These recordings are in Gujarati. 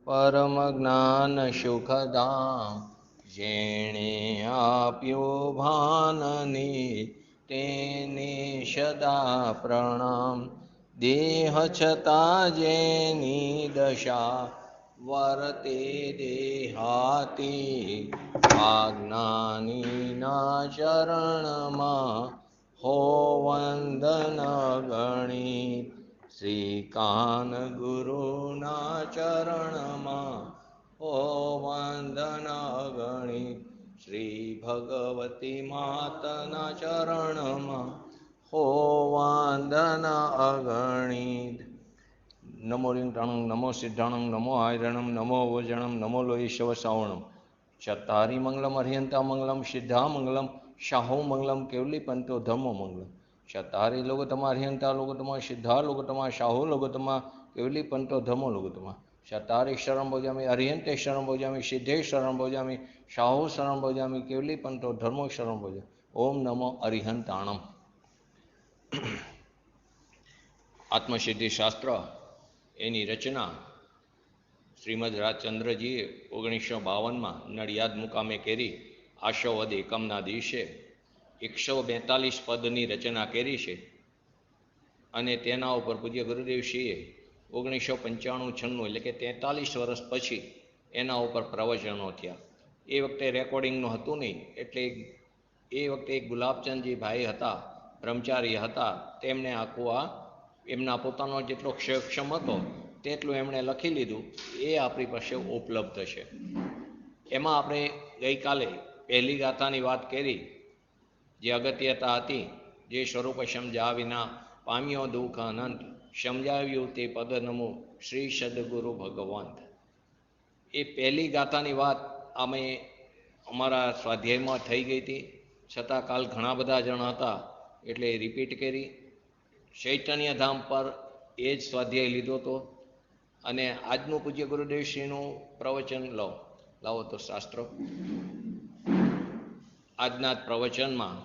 પરમ જ્ઞાન સુખધામ જેણે આપ્યું ભાનની તેને સદા પ્રણામ. દેહ છતાં જેની દશા વર્તે દેહાતી આજ્ઞાનીના ચરણમાં હો વંદન ગણિત. શ્રી કાન ગુરુના ચરણમાં હો વંદન ગણિત. શ્રી ભગવતી માતના ચરણમાં હો વંદન અગણિત. નમો લિંગટાણં નમો સિદ્ધાણં નમો આયરણં નમો વજણં નમો લોહીશવ શ્રાવણમ. ચત્તારી મંગલમ અર્યંતા મંગલમ સિદ્ધા મંગલમ શાહો મંગલમ કેવલી પંતો ધર્મો મંગલમ. ચત્તારી લોકોતમા અર્યંતા લોકોતમા સિદ્ધા લોકોતમા શાહો લોકોતમા કેવલી પંતો ધર્મો લોકોતમા. ચત્તારી શરણ ભોજામી અર્યંતે શરણ ભોજામી સિદ્ધે શરણ ભોજામી શાહો શરણ ભોજામી કેવલી પંતો ધર્મો શરણ ભોજામી. ઓમ નમો અરિહંતાણમ. આત્મસિદ્ધિ શાસ્ત્ર એની રચના શ્રીમદ રાજચંદ્રજીએ 1952માં નડિયાદ મુકામે કરી. આશો વદ એકમના દિવસે 142 પદની રચના કરી છે અને તેના ઉપર પૂજ્ય ગુરુદેવશ્રીએ 1995-96 એટલે કે 43 વર્ષ પછી એના ઉપર પ્રવચનો થયા. એ વખતે રેકોર્ડિંગનું હતું નહીં, એટલે એ વખતે એક ગુલાબચંદજી ભાઈ હતા, બ્રહ્મચારી હતા. તેમણે આખું આ એમના પોતાનો જેટલો ક્ષમ હતો તેટલું એમણે લખી લીધું. એ આપણી પાસે ઉપલબ્ધ છે. એમાં આપણે ગઈકાલે પહેલી ગાથાની વાત કરી, જે અગત્યતા હતી, જે સ્વરૂપ સમજા વિના પામ્યો દુઃખ અનંત, સમજાવ્યું તે પદ નમો શ્રી સદગુરુ ભગવંત. એ પહેલી ગાથાની વાત અમે અમારા સ્વાધ્યાયમાં થઈ ગઈ હતી, છતાં કાલ ઘણા બધા જણ હતા એટલે રિપીટ કરી. ચૈતન્ય ધામ પર એ જ સ્વાધ્યાય લીધો હતો. અને આજનું પૂજ્ય ગુરુદેવશ્રીનું પ્રવચન લાવો તો શાસ્ત્ર. આજના જ પ્રવચનમાં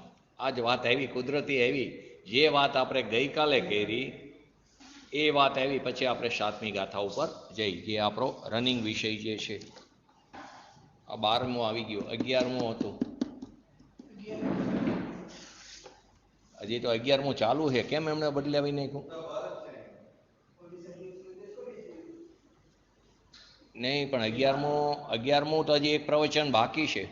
આ જ વાત આવી, કુદરતી આવી. જે વાત આપણે ગઈકાલે કરી એ વાત આવી. પછી આપણે 7મી ગાથા ઉપર જઈ, જે આપણો રનિંગ વિષય જે છે. આ 12મો આવી ગયો, 11મો હતું, હજી તો 11મો ચાલુ છે. કેમ એમણે બદલાવી નાખ્યું? નહીં, પણ 11મો તો હજી એક પ્રવચન બાકી છે.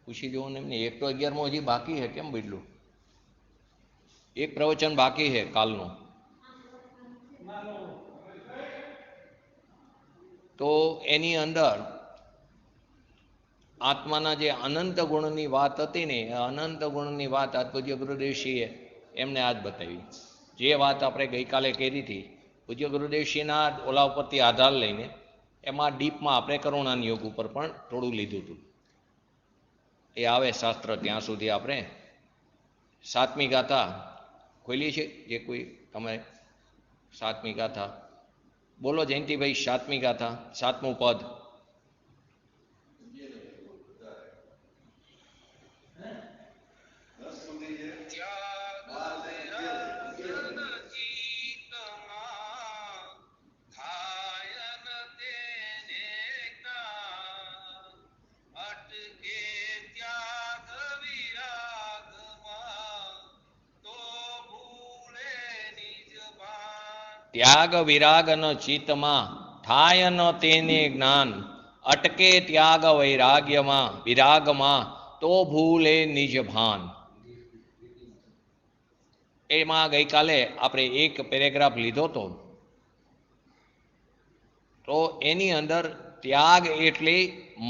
પૂછી જવું ને એમને. એક તો 11મો હજી બાકી છે, કેમ બદલું? એક પ્રવચન બાકી છે કાલનું. તો એની અંદર આત્માના જે અનંત ગુણની વાત હતી ને, અનંત ગુણની વાત આજ પૂજ્ય ગુરુદેવશ્રીએ એમને આજ બતાવી. જે વાત આપણે ગઈકાલે કરી હતી, પૂજ્ય ગુરુદેવશ્રીના ઓલા ઉપરથી આધાર લઈને એમાં ડીપમાં આપણે કરુણાની યોગ ઉપર પણ થોડું લીધું હતું. એ આવે શાસ્ત્ર ત્યાં સુધી આપણે 7મી ગાથા ખોલી છે. જે કોઈ તમે 7મી ગાથા બોલો જયંતિભાઈ. 7મી ગાથા 7મું પદ. ત્યાગ વિરાગ ન ચિત્તમાં થાય ન તેને જ્ઞાન, અટકે ત્યાગ વૈરાગ્યમાં વિરાગમાં તો ભૂલે નિજ ભાન. એમાં ગઈકાલે આપણે એક પેરેગ્રાફ લીધો હતો. તો એની અંદર ત્યાગ એટલે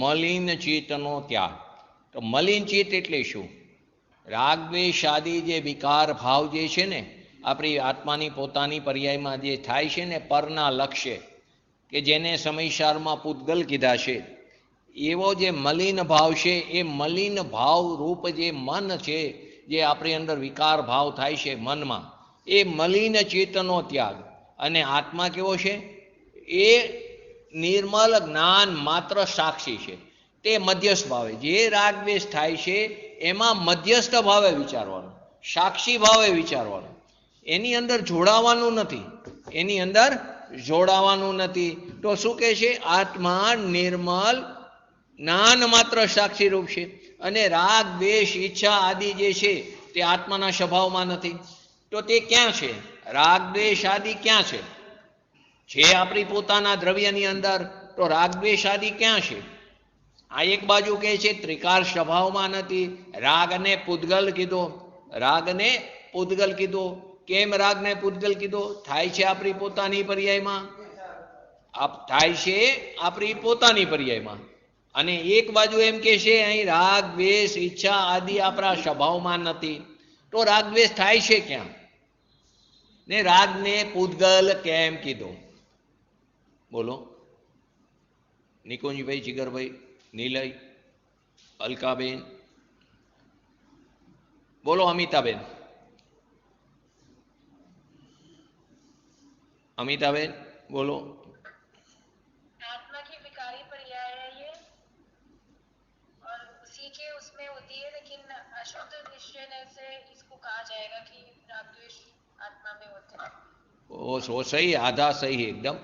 મલિન ચિત્તનો ત્યાગ. તો મલિન ચિત્ત એટલે શું? રાગદ્વેષ આદિ જે વિકાર ભાવ જે છે ને, આપણી આત્માની પોતાની પર્યાયમાં જે થાય છે ને, પરના લક્ષ્ય, કે જેને સમયસારમાં પૂતગલ કીધા છે, એવો જે મલિન ભાવ છે, એ મલિન ભાવ રૂપ જે મન છે, જે આપણી અંદર વિકાર ભાવ થાય છે મનમાં, એ મલિન ચેતનો ત્યાગ. અને આત્મા કેવો છે? એ નિર્મલ જ્ઞાન માત્ર સાક્ષી છે. તે મધ્યસ્થ ભાવે જે રાગદ્વેષ થાય છે એમાં મધ્યસ્થ ભાવે વિચારવાનું, સાક્ષી ભાવે વિચારવાનું. એની અંદર જોડાવાનું નથી, એની અંદર જોડાવાનું નથી. તો શું કહે છે? આત્મા નિર્મલ જ્ઞાન માત્ર સાક્ષી રૂપ છે, અને રાગ દ્વેષ ઈચ્છા આદિ જે છે તે આત્માના સ્વભાવમાં નથી. તો તે ક્યાં છે? રાગ દ્વેષ આદિ ક્યાં છે? જે આપણી પોતાના દ્રવ્યની અંદર, તો રાગ દ્વેષ આદિ ક્યાં છે? આ એક બાજુ કહે છે ત્રિકાર સ્વભાવમાં નથી. રાગને પૂતગલ કીધો. રાગને પૂતગલ કીધો. કેમ રાગને પૂતગલ કીધો? થાય છે આપણી પોતાની પર્યાયમાં, થાય છે આપણી પોતાની પર્યાયમાં. અને એક બાજુ એમ કે છે અહીં રાગ દ્વેષ ઈચ્છા આદિ આપણા સ્વભાવમાં નથી. તો રાગ દ્વેષ થાય છે ક્યાં? ને રાગને પૂતગલ કેમ કીધો? બોલો નિકુંજભાઈ, જીગરભાઈ, નિલય, અલકાબેન, બોલો અમિતાબેન. अमिताबेन बोलो। आत्मा की विकारी पर्याय है ये, और उसी के उसमें होती है, लेकिन अशुद्ध निश्चय से इसको कहा जाएगा कि राग द्वेष आत्मा में होते हैं। वो सही, आधा सही है एकदम।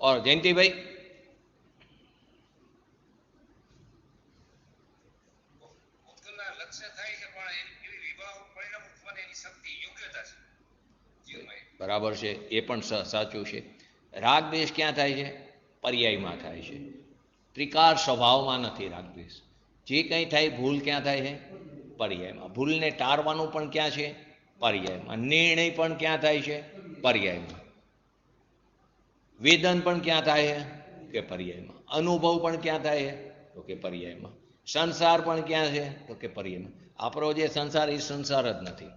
और जयंती भाई? बराबर है, ये पण साचू है। राग द्वेष क्या थाय छे? पर्याय में थाय छे, त्रिकार स्वभाव में नहीं। राग द्वेष जे कई थाय भूल क्या थाय छे? पर्याय में। भूल ने टाळवानुं पण क्या छे? पर्याय में। निर्णय पण क्या थाय छे? पर्याय में। वेदन पण क्या थाय छे? के पर्याय में। अनुभव पण क्या थाय छे? तो के पर्याय में। संसार पण क्या छे? तो के पर्याय में। आपणो जे संसार ए संसार ज नथी,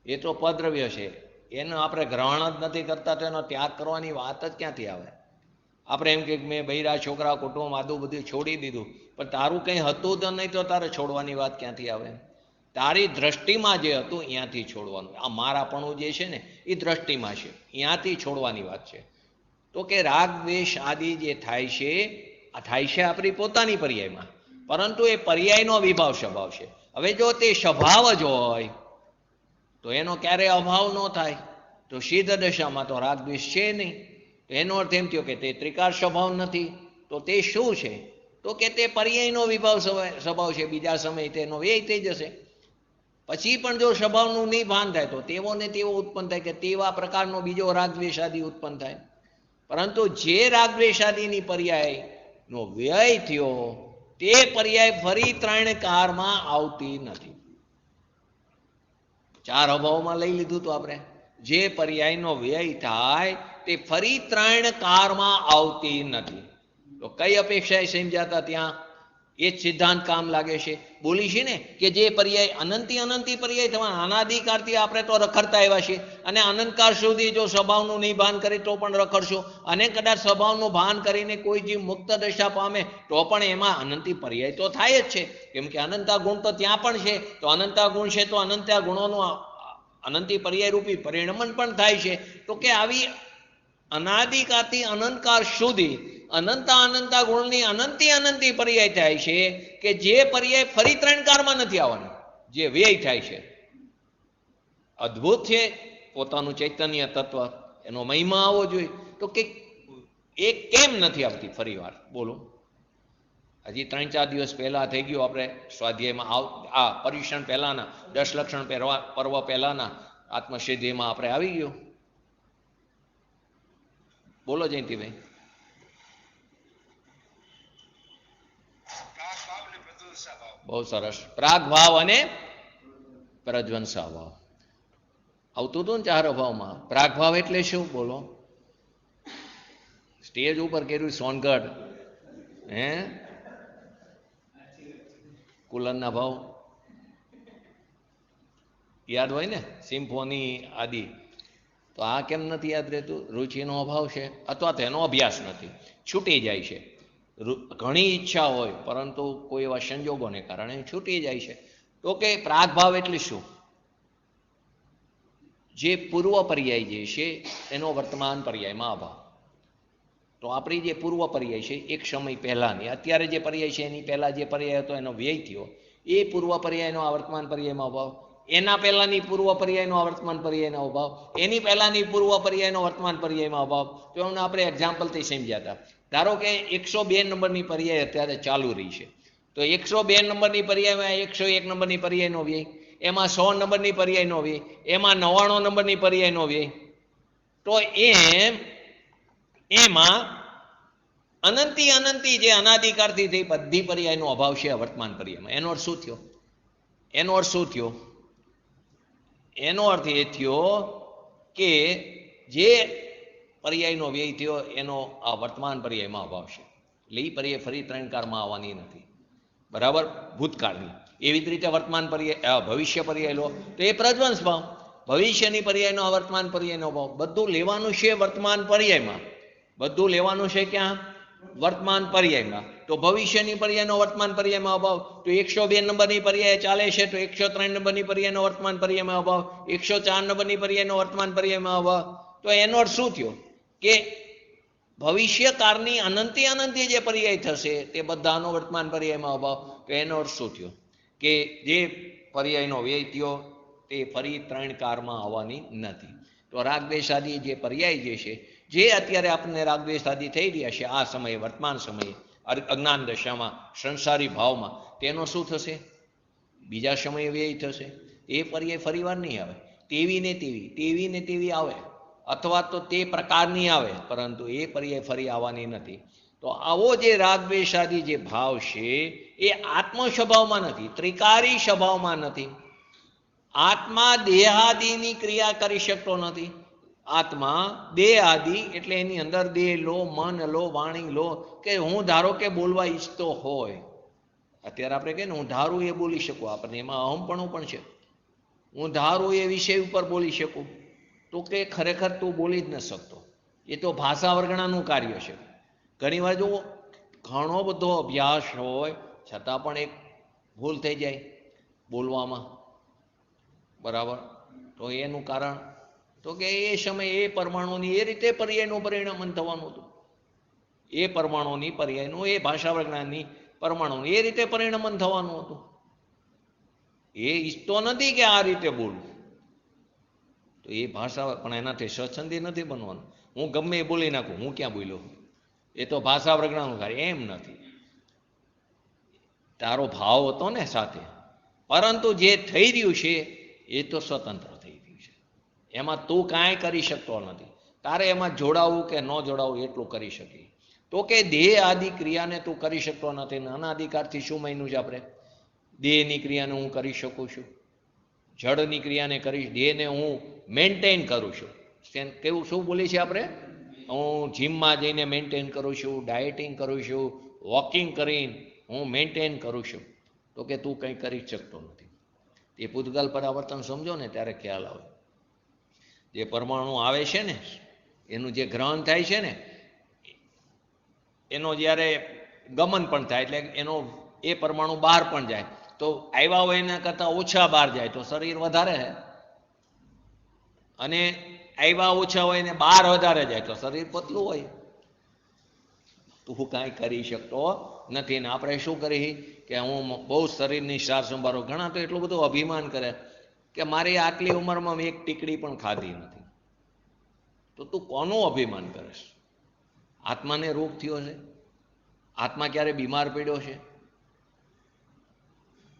ए तो पद्रव्य छे, एनो आपणे ग्रहण ज नहीं करता, तो एनो त्याग करवानी वात ज क्यांथी आवे? आपणे एम के मैं बૈરા छोकरा कुटुंब आदू बधुं छोड़ी दीधुं, पण तारुं कंई हतुं ज नहीं, तो तारे छोड़वानी वात क्यांथी आवे? तारी दृष्टिमां जे हतुं यांथी छोड़वानुं। आ मारापणुं जे छे ने ए दृष्टिमां छे, यांथी छोड़वानी वात छे। तो के राग द्वेष आदि जे थाय छे, आ थाय छे आपणी पोतानी पर्यायमां, परंतु ए पर्यायनो विभाव स्वभाव छे। हवे जो ते स्वभाव ज होय तो एनो क्यारे अभाव न थाय। तो सिद्ध दशामां तो राग द्वेष छे नहीं। तो एनो अर्थ एम थयो के ते त्रिकार स्वभाव नहीं। तो ते शुं छे? तो के ते पर्यायनो विभाव स्वभाव छे। बीजा समय तेनो व्यय थई जशे। पछी पण जो स्वभावनुं नहीं भान थाय तो तेवो ने तेवो उत्पन्न थाय, के तेवा प्रकारनो बीजो राग द्वेष आदि उत्पन्न थाय। परंतु जे राग द्वेष आदिनी पर्यायनो व्यय थयो ते पर्याय फरी त्रण काळमां आवती नथी। चार अभावमां लई लीधुं तो आपणे, जे पर्यायनो व्यय थाय ते फरी त्रण काळमां आवती नथी। तो कई अपेक्षाए समझाता त्यां ए सिद्धांत काम लागे छे। बोली छे ने के जे पर्याय अनंती अनंती पर्याय थवा अनादिकाळथी आपणे तो रखड़ता आव्या छे, अने अनंतकाळ सुधी जो स्वभावनुं नहीं भान करे तो पण रखड़शो, अने कदाच स्वभावनुं भान करीने कोई जीव मुक्त दशा पामे तो पण एमां अनंती पर्याय तो थाय ज छे, केम के अनंता गुण तो त्यां पण छे। तो अनंता गुण छे तो अनंता गुणोनुं अनंती पर्याय रूपी परिणमन पण थाय छे। तो के आवी अनादिकाळथी अनंतकाळ सुधी अनंता अनंता गुणनी अनंती अनंती पर्याय थाय छे, के जे पर्याय फरी त्रण काळमां नथी आवવાનો, जे व्यय थाय छे। अद्भुत छे पोतानुं चैतन्य तत्व, एनो महिमा आवो जोईए। तो के एक केम नथी आवती फरीवार? बोलो। हजी 3-4 दिवस पहला थई गयो आपणे स्वाध्यायमां आ परीक्षण पहेलाना 10 लक्षण पर्व पहेलाना आत्मसिद्धिमां आपणे आवी गयो। बोलो जयंतीभाई। बहुत सरस। प्राग भाव अने प्रज्वंसा भाव आवतुं हतुं ने चार अभावमां। प्राग भाव एटले शुं? बोलो। स्टेज पर कर्युं सोनगढ़, हे कूलरना भाव याद होय ने, सिम्फोनी आदि। तो आ केम नथी याद रहेतुं? रुचिनो अभाव छे, अथवा तेनो अभ्यास नथी, छूटी जाय छे। घणी इच्छा होय परंतु कोई एवा संजोगोने कारणे छूटी जाय छे। तो के प्राग भाव एटले शुं? जे पूर्व पर्याय जे छे एनो वर्तमान पर्यायमां अभाव। तो आपणी जे पूर्व पर्याय छे एक समय पहेलानी, अत्यारे जे पर्याय छे एनी पहेला जे पर्याय हतो एनो व्यय थयो, ए पूर्व पर्यायनो आ वर्तमान पर्यायमां अभाव। એના પહેલાની પૂર્વ પર્યાયનો વર્તમાન પર્યાયનો અભાવ, એની પહેલાની પૂર્વ પર્યાયનો વર્તમાન પર્યાયમાં અભાવ. તો એમને આપણે એક્ઝામ્પલથી સમજ્યા હતા. ધારો કે 102 નંબરની પર્યાય અત્યારે ચાલુ રહી છે, તો 102 નંબરની પર્યાયમાં 101 નંબરની પર્યાયનો વ્યય, એમાં 100 નંબરની પર્યાયનો વ્યય, એમાં 99 નંબરની પર્યાયનો વ્યય. તો એમાં અનંતી જે અનાદિકાળથી થઈ બધી પર્યાયનો અભાવ છે વર્તમાન પર્યાયમાં. એનો અર્થ શું થયો? એનો અર્થ એ થયો કે જે પર્યાયનો વ્યય થયો એનો આ વર્તમાન પર્યાયમાં અભાવ છે. એટલે એ પર્યાય ફરી 3 કાળમાં આવવાની નથી, બરાબર, ભૂતકાળની. એવી જ રીતે વર્તમાન પર્યાય ભવિષ્ય પર્યાય લો તો એ પ્રજ્વંશ ભાવ. ભવિષ્યની પર્યાયનો વર્તમાન પર્યાયનો ભાવ બધું લેવાનું છે વર્તમાન પર્યાયમાં. બધું લેવાનું છે ક્યાં? વર્તમાન પર્યાયમાં. તો ભવિષ્યની પર્યાયનો વર્તમાન પર્યાયમાં અભાવ. તો 102 નંબરની પર્યાય ચાલે છે તો 103 નંબરની પર્યાયનો વર્તમાન પર્યાયમાં અભાવ, 104 નંબરની પર્યાયનો વર્તમાન પર્યાયમાં અભાવ. તો એનો અર્થ શું થયો કે ભવિષ્યકાળની અનંતી જે પર્યાય થશે તે બધાનો વર્તમાન પર્યાયમાં અભાવ. તો એનો અર્થ શું થયો કે જે પર્યાયનો વ્યય થયો તે ફરી 3 કાળમાં આવવાની નથી. તો રાગદ્વેષાદી જે પર્યાય જે છે, જે અત્યારે આપણને રાગદ્વેષાદી થઈ રહ્યા છે આ સમયે, વર્તમાન સમયે, અજ્ઞાન દશામાં, સંસારી ભાવમાં, તેનો શું થશે? બીજા સમયે વ્યય થશે. એ પર્યાય ફરીવાર નહીં આવે. તેવી ને તેવી આવે, અથવા તો તે પ્રકારની આવે, પરંતુ એ પર્યાય ફરી આવવાની નથી. તો આવો જે રાગદ્વેષાદી જે ભાવ છે એ આત્મ સ્વભાવમાં નથી, ત્રિકારી સ્વભાવમાં નથી. આત્મા દેહાદિની ક્રિયા કરી શકતો નથી. આત્મા દેહ આદિ એટલે એની અંદર દેહ લો, મન લો, વાણી લો. કે હું ધારો કે બોલવા ઈચ્છતો હોય, અત્યારે આપણે કહીએ ને હું ધારું એ બોલી શકું, આપણને એમાં અહમપણું પણ છે. હું ધારું એ વિષય ઉપર બોલી શકું, તો કે ખરેખર તું બોલી જ ન શકતો. એ તો ભાષા વર્ગણાનું કાર્ય છે. ઘણીવાર જો ઘણો બધો અભ્યાસ હોય છતાં પણ એક ભૂલ થઈ જાય બોલવામાં, બરાબર. તો એનું કારણ તો કે એ સમયે એ પરમાણુની એ રીતે પર્યાયનું પરિણામન થવાનું હતું. એ પરમાણુની પર્યાયનું, એ ભાષા વિજ્ઞાનની પરમાણુનું એ રીતે પરિણામન થવાનું હતું. એ ઈચ્છતો નથી કે આ રીતે બોલવું. તો એ ભાષા પણ એનાથી સ્વચ્છંદી નથી બનવાનું. હું ગમે એ બોલી નાખું, હું ક્યાં બોલ્યો, એ તો ભાષા પ્રજ્ઞાનું કાર્ય. એમ નથી. તારો ભાવ હતો ને સાથે, પરંતુ જે થઈ રહ્યું છે એ તો સ્વતંત્ર થઈ રહ્યું છે. એમાં તું કાંઈ કરી શકતો નથી. તારે એમાં જોડાવું કે ન જોડાવું એટલું કરી શકી. તો કે દેહ આદિ ક્રિયાને તું કરી શકતો નથી. અનાદિકાળથી શું માન્યું છે આપણે? દેહની ક્રિયાને હું કરી શકું છું, જળની ક્રિયાને કરીશ, દેહને હું મેન્ટેન કરું છું. કેવું શું બોલી છે આપણે? હું જીમમાં જઈને મેન્ટેન કરું છું, ડાયટિંગ કરું છું, વોકિંગ કરીને હું મેન્ટેન કરું છું. તો કે તું કંઈ કરી શકતો નથી. એ પૂતગલ પરાવર્તન સમજો ને ત્યારે ખ્યાલ આવે. જે પરમાણુ આવે છે ને, એનું જે ગ્રહણ થાય છે ને, એનો જ્યારે ગમન પણ થાય, એટલે એનો એ પરમાણુ બહાર પણ જાય, તો આવ્યા હોય એના કરતાં ઓછા બહાર જાય તો શરીર વધારે છે, અને આવ્યા ઓછા હોય ને બહાર વધારે જાય તો શરીર પતલું હોય. તું કાંઈ કરી શકતો નથી. ને આપણે શું કરી કે હું બહુ શરીરની સાર સંભાળો. ઘણા તો એટલું બધું અભિમાન કરે કે મારી આટલી ઉંમરમાં મેં એક ટીકડી પણ ખાધી નથી. તો તું કોનું અભિમાન કરીશ? આત્માને રોગ થયો છે? આત્મા ક્યારે બીમાર પડ્યો છે?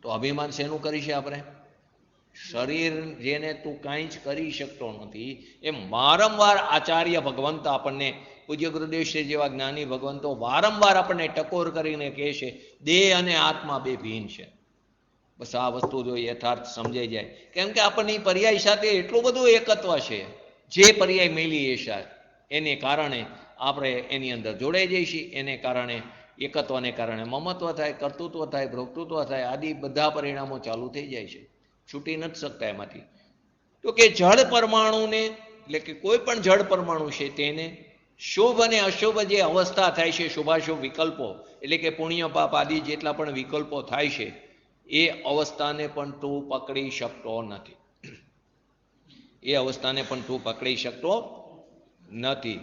તો અભિમાન શેનું કરી છે આપણે? શરીર જેને તું કાંઈ જ કરી શકતો નથી. એમ વારંવાર આચાર્ય ભગવંત આપણને, પૂજ્ય ગુરુદેવશ્રી જેવા જ્ઞાની ભગવંતો વારંવાર આપણને ટકોર કરીને કહે છે દેહ અને આત્મા બે ભિન્ન છે. બસ આ વસ્તુ જો યથાર્થ સમજાઈ જાય, કેમ કે આપણને પર્યાય સાથે એટલું બધું એકત્વ છે. જે પર્યાય મેલી એ શાય એને કારણે આપણે એની અંદર જોડાઈ જઈએ છીએ. એને કારણે એકત્વને કારણે મમત્વ થાય, કર્તૃત્વ થાય, ભોક્તૃત્વ થાય, આદિ બધા પરિણામો ચાલુ થઈ જાય છે. છૂટી નથી શકતા એમાંથી. તો કે જળ પરમાણુને, એટલે કે કોઈ પણ જળ પરમાણુ છે તેને શુભ અને અશુભ જે અવસ્થા થાય છે, શુભાશુભ વિકલ્પો, એટલે કે પુણ્ય પાપ આદિ જેટલા પણ વિકલ્પો થાય છે, એ અવસ્થાને પણ તું પકડી શકતો નથી. એ અવસ્થાને પણ તું પકડી શકતો નથી.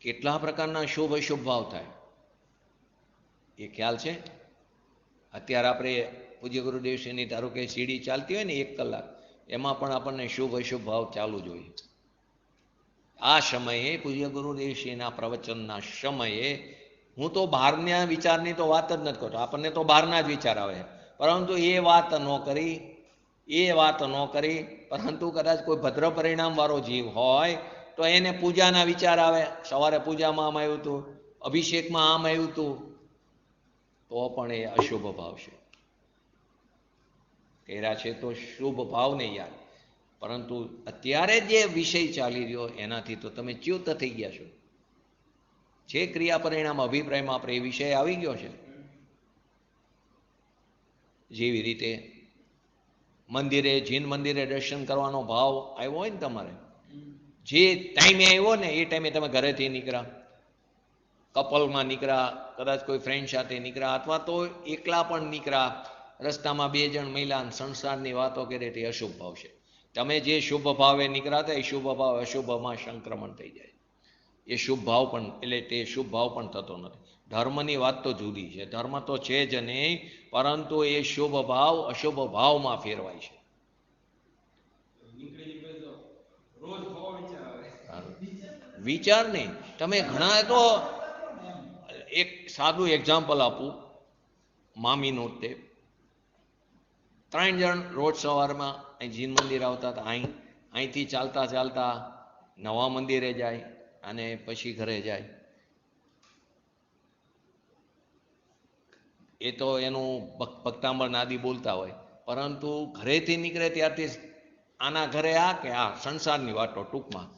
કેટલા પ્રકારના શુભ અશુભ ભાવ થાય એ ખ્યાલ છે? અત્યારે આપણે પૂજ્ય ગુરુદેવશ્રીની ધારો કે સીડી ચાલતી હોય ને 1 કલાક, એમાં પણ આપણને શુભ અશુભ ભાવ ચાલુ જોઈએ. આ સમયે પૂજ્ય ગુરુદેવશ્રીના પ્રવચનના સમયે હું તો બહારના વિચારની તો વાત જ નથી કરતો, આપણને તો બહારના જ વિચાર આવે, પરંતુ એ વાત ન કરી પરંતુ કદાચ કોઈ ભદ્ર પરિણામ વાળો જીવ હોય તો એને પૂજાના વિચાર આવે. સવારે પૂજામાં આમ આવ્યું હતું, અભિષેકમાં આમ આવ્યું હતું, તો પણ એ અશુભ ભાવ છે. કર્યા છે તો શુભ ભાવ નહીં યાર, પરંતુ અત્યારે જે વિષય ચાલી રહ્યો એનાથી તો તમે ચ્યુત થઈ ગયા છો. જે ક્રિયા પરિણામ અભિપ્રાયમાં આપણે એ વિષય આવી ગયો છે. જેવી રીતે મંદિરે, જીન મંદિરે દર્શન કરવાનો ભાવ આવ્યો હોય ને તમારે, જે ટાઈમે આવ્યો ને એ ટાઈમે તમે ઘરેથી નીકળ્યા, કપલમાં નીકળ્યા, કદાચ કોઈ ફ્રેન્ડ સાથે નીકળ્યા, અથવા તો એકલા પણ નીકળ્યા, રસ્તામાં 2 જણ મહિલા સંસારની વાતો કરે તે અશુભ ભાવ છે. તમે જે શુભ ભાવે નીકળ્યા હતા એ શુભ ભાવ અશુભમાં સંક્રમણ થઈ જાય. એ શુભ ભાવ પણ, એટલે તે શુભ ભાવ પણ થતો નથી. ધર્મની વાત તો જુદી છે, ધર્મ તો છે જ નહીં, પરંતુ એ શુભ ભાવ અશુભ ભાવમાં ફેરવાય છે. વિચાર નહીં, તમે ઘણા તો એક સાદું એક્ઝામ્પલ આપું મામીનું. તે 3 જણ રોજ સવારમાં અહીં જીન મંદિર આવતા હતા, અહીંથી ચાલતા ચાલતા નવા મંદિરે જાય અને પછી ઘરે જાય. એ તો એનું ભક્તાંબર નાદી બોલતા હોય, પરંતુ ઘરેથી નીકળે ત્યારથી આના ઘરે આ કે આ સંસારની વાતો ટૂંકમાં.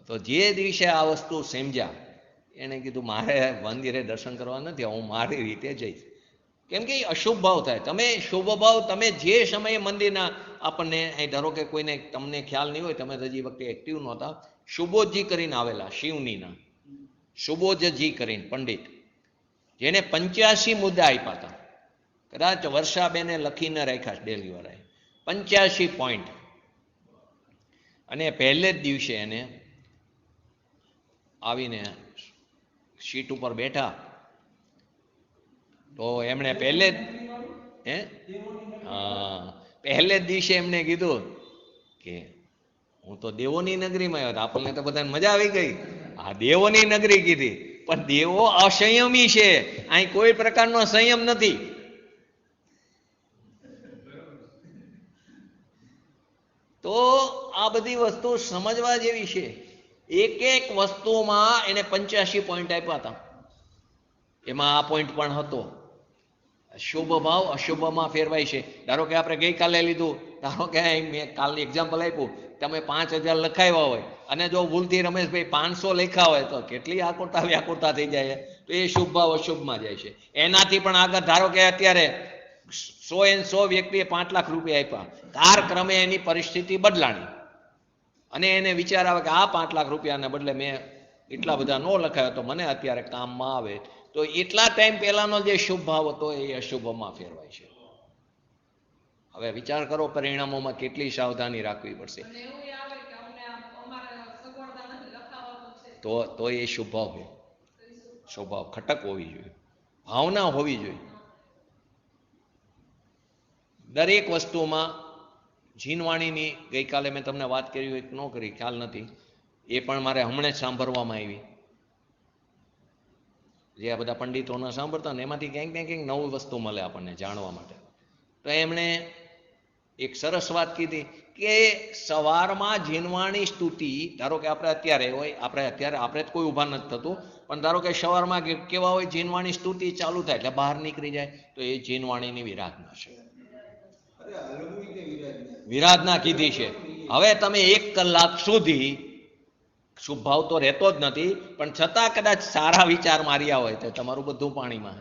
તો જે દિવસે આ વસ્તુ સમજ્યા એણે કીધું મારે મંદિરે દર્શન કરવા નથી, હું મારી રીતે જઈશ. કેમ કે એ અશુભ ભાવ થાય. તમે શુભ ભાવ, તમે જે સમયે મંદિરના, આપણને અહીં ધારો કે કોઈને તમને ખ્યાલ નહીં હોય, તમે હજી વખતે એક્ટિવ નહોતા, સુબોધજી કરીને આવેલા શિવનીના, સુબોધજી કરીને પંડિત, જેને 85 મુદ્દા આપ્યા હતા. કદાચ વર્ષાબેને લખીને રાખ્યા ડેલી વાળાએ 85 પોઈન્ટ. અને પહેલે જ દિવસે એને આવીને સીટ ઉપર બેઠા તો એમણે પહેલે જ દિવસે એમને કીધું કે હું તો દેવોની નગરીમાં આવ્યો. આપણને તો બધાને મજા આવી ગઈ, આ દેવોની નગરી કીધી, પણ દેવો અસંયમી છે, અહીં કોઈ પ્રકારનો સંયમ નથી. તો આ બધી વસ્તુ સમજવા જેવી છે. એક વસ્તુમાં એને 85 પોઈન્ટ આપ્યા હતા, એમાં આ પોઈન્ટ પણ હતો. શુભ ભાવ અશુભમાં ફેરવાય છે. ધારો કે આપણે ગઈકાલે લીધું, ધારો કે મેં કાલે એક્ઝામ્પલ આપ્યું, તમે 5000 લખાવ્યા હોય અને જો ભૂલથી રમેશભાઈ 500 લખ્યા હોય તો કેટલી આકુરતા વ્યાકુરતા થઈ જાય. તો એ શુભ ભાવ અશુભમાં જાય છે. એનાથી પણ આગળ ધારો કે અત્યારે 100 વ્યક્તિએ 5 લાખ રૂપિયા આપ્યા, કાળક્રમે એની પરિસ્થિતિ બદલાણી અને એને વિચાર આવે કે આ 5 લાખ રૂપિયાને બદલે મેં એટલા બધા ન લખાયો તો મને અત્યારે કામમાં આવે. તો એટલા ટાઈમ પહેલાનો જે શુભ ભાવ હતો એ અશુભમાં ફેરવાય છે. હવે વિચાર કરો, પરિણામોમાં કેટલી સાવધાની રાખવી પડશે. તો એ શુભ ભાવ હોય, સ્વભાવ ખટક હોવી જોઈએ, ભાવના હોવી જોઈએ. દરેક વસ્તુમાં જીનવાણીની ગઈકાલે મેં તમને વાત કરી હોય ન કરી ખ્યાલ નથી, એ પણ મારે હમણાં જ સાંભળવામાં આવી. જે આ બધા પંડિતોને સાંભળતા ને એમાંથી ક્યાંક ને ક્યાંક નવી વસ્તુ મળે આપણને જાણવા માટે. તો એમણે એક સરસ વાત કીધી કે સવારમાં જીનવાણી સ્તુતિ, ધારો કે આપણે અત્યારે હોય, આપણે જ કોઈ ઊભા નથી થતું, પણ ધારો કે સવારમાં કેવા હોય, જીનવાણી સ્તુતિ ચાલુ થાય એટલે બહાર નીકળી જાય, તો એ જીનવાણીની વિરાધના છે. વિરાધના કીધી છે. હવે તમે 1 કલાક સુધી શુભ ભાવ તો રહેતો જ નથી, પણ છતાં કદાચ સારા વિચાર માર્યા હોય તો તમારું બધું પાણીમાં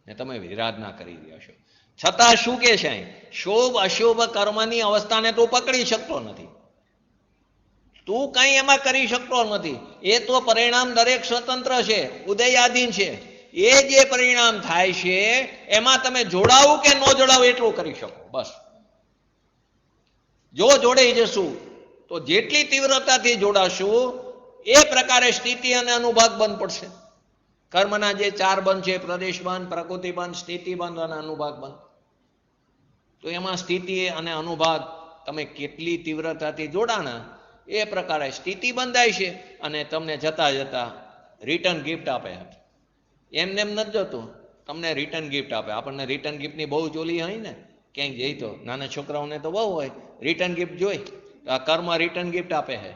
ને તમે વિરાધના કરી રહ્યા છો. છતાં શું કે છે, શુભ અશુભ કર્મની અવસ્થાને તું પકડી શકતો નથી, તું કઈ એમાં કરી શકતો નથી. એ તો પરિણામ દરેક સ્વતંત્ર છે, ઉદયાધીન છે. એ જે પરિણામ થાય છે એમાં તમે જોડાવું કે ન જોડાવું એટલું કરી શકો બસ. જો જોડાઈ જશું તો જેટલી તીવ્રતાથી જોડાશું એ પ્રકારે સ્થિતિ અને અનુભાગ બંધ પડશે. કર્મના જે 4 બંધ છે, પ્રદેશ બંધ, પ્રકૃતિ બંધ, સ્થિતિ બંધ અને અનુભાગ બંધ. તો એમાં સ્થિતિ અને અનુભાગ તમે કેટલી તીવ્રતાથી જોડાણા એ પ્રકારે સ્થિતિ બંધાય છે અને તમને જતા જતા રિટર્ન ગિફ્ટ આપે. એમને એમ નથી જતું, તમને રિટર્ન ગિફ્ટ આપે. આપણને રિટર્ન ગિફ્ટની બહુ ચોલી હોય ને, ક્યાંક જઈ તો નાના છોકરાઓને તો બહુ હોય રિટર્ન ગિફ્ટ જોઈ. તો આ કર્મ રિટર્ન ગિફ્ટ આપે છે.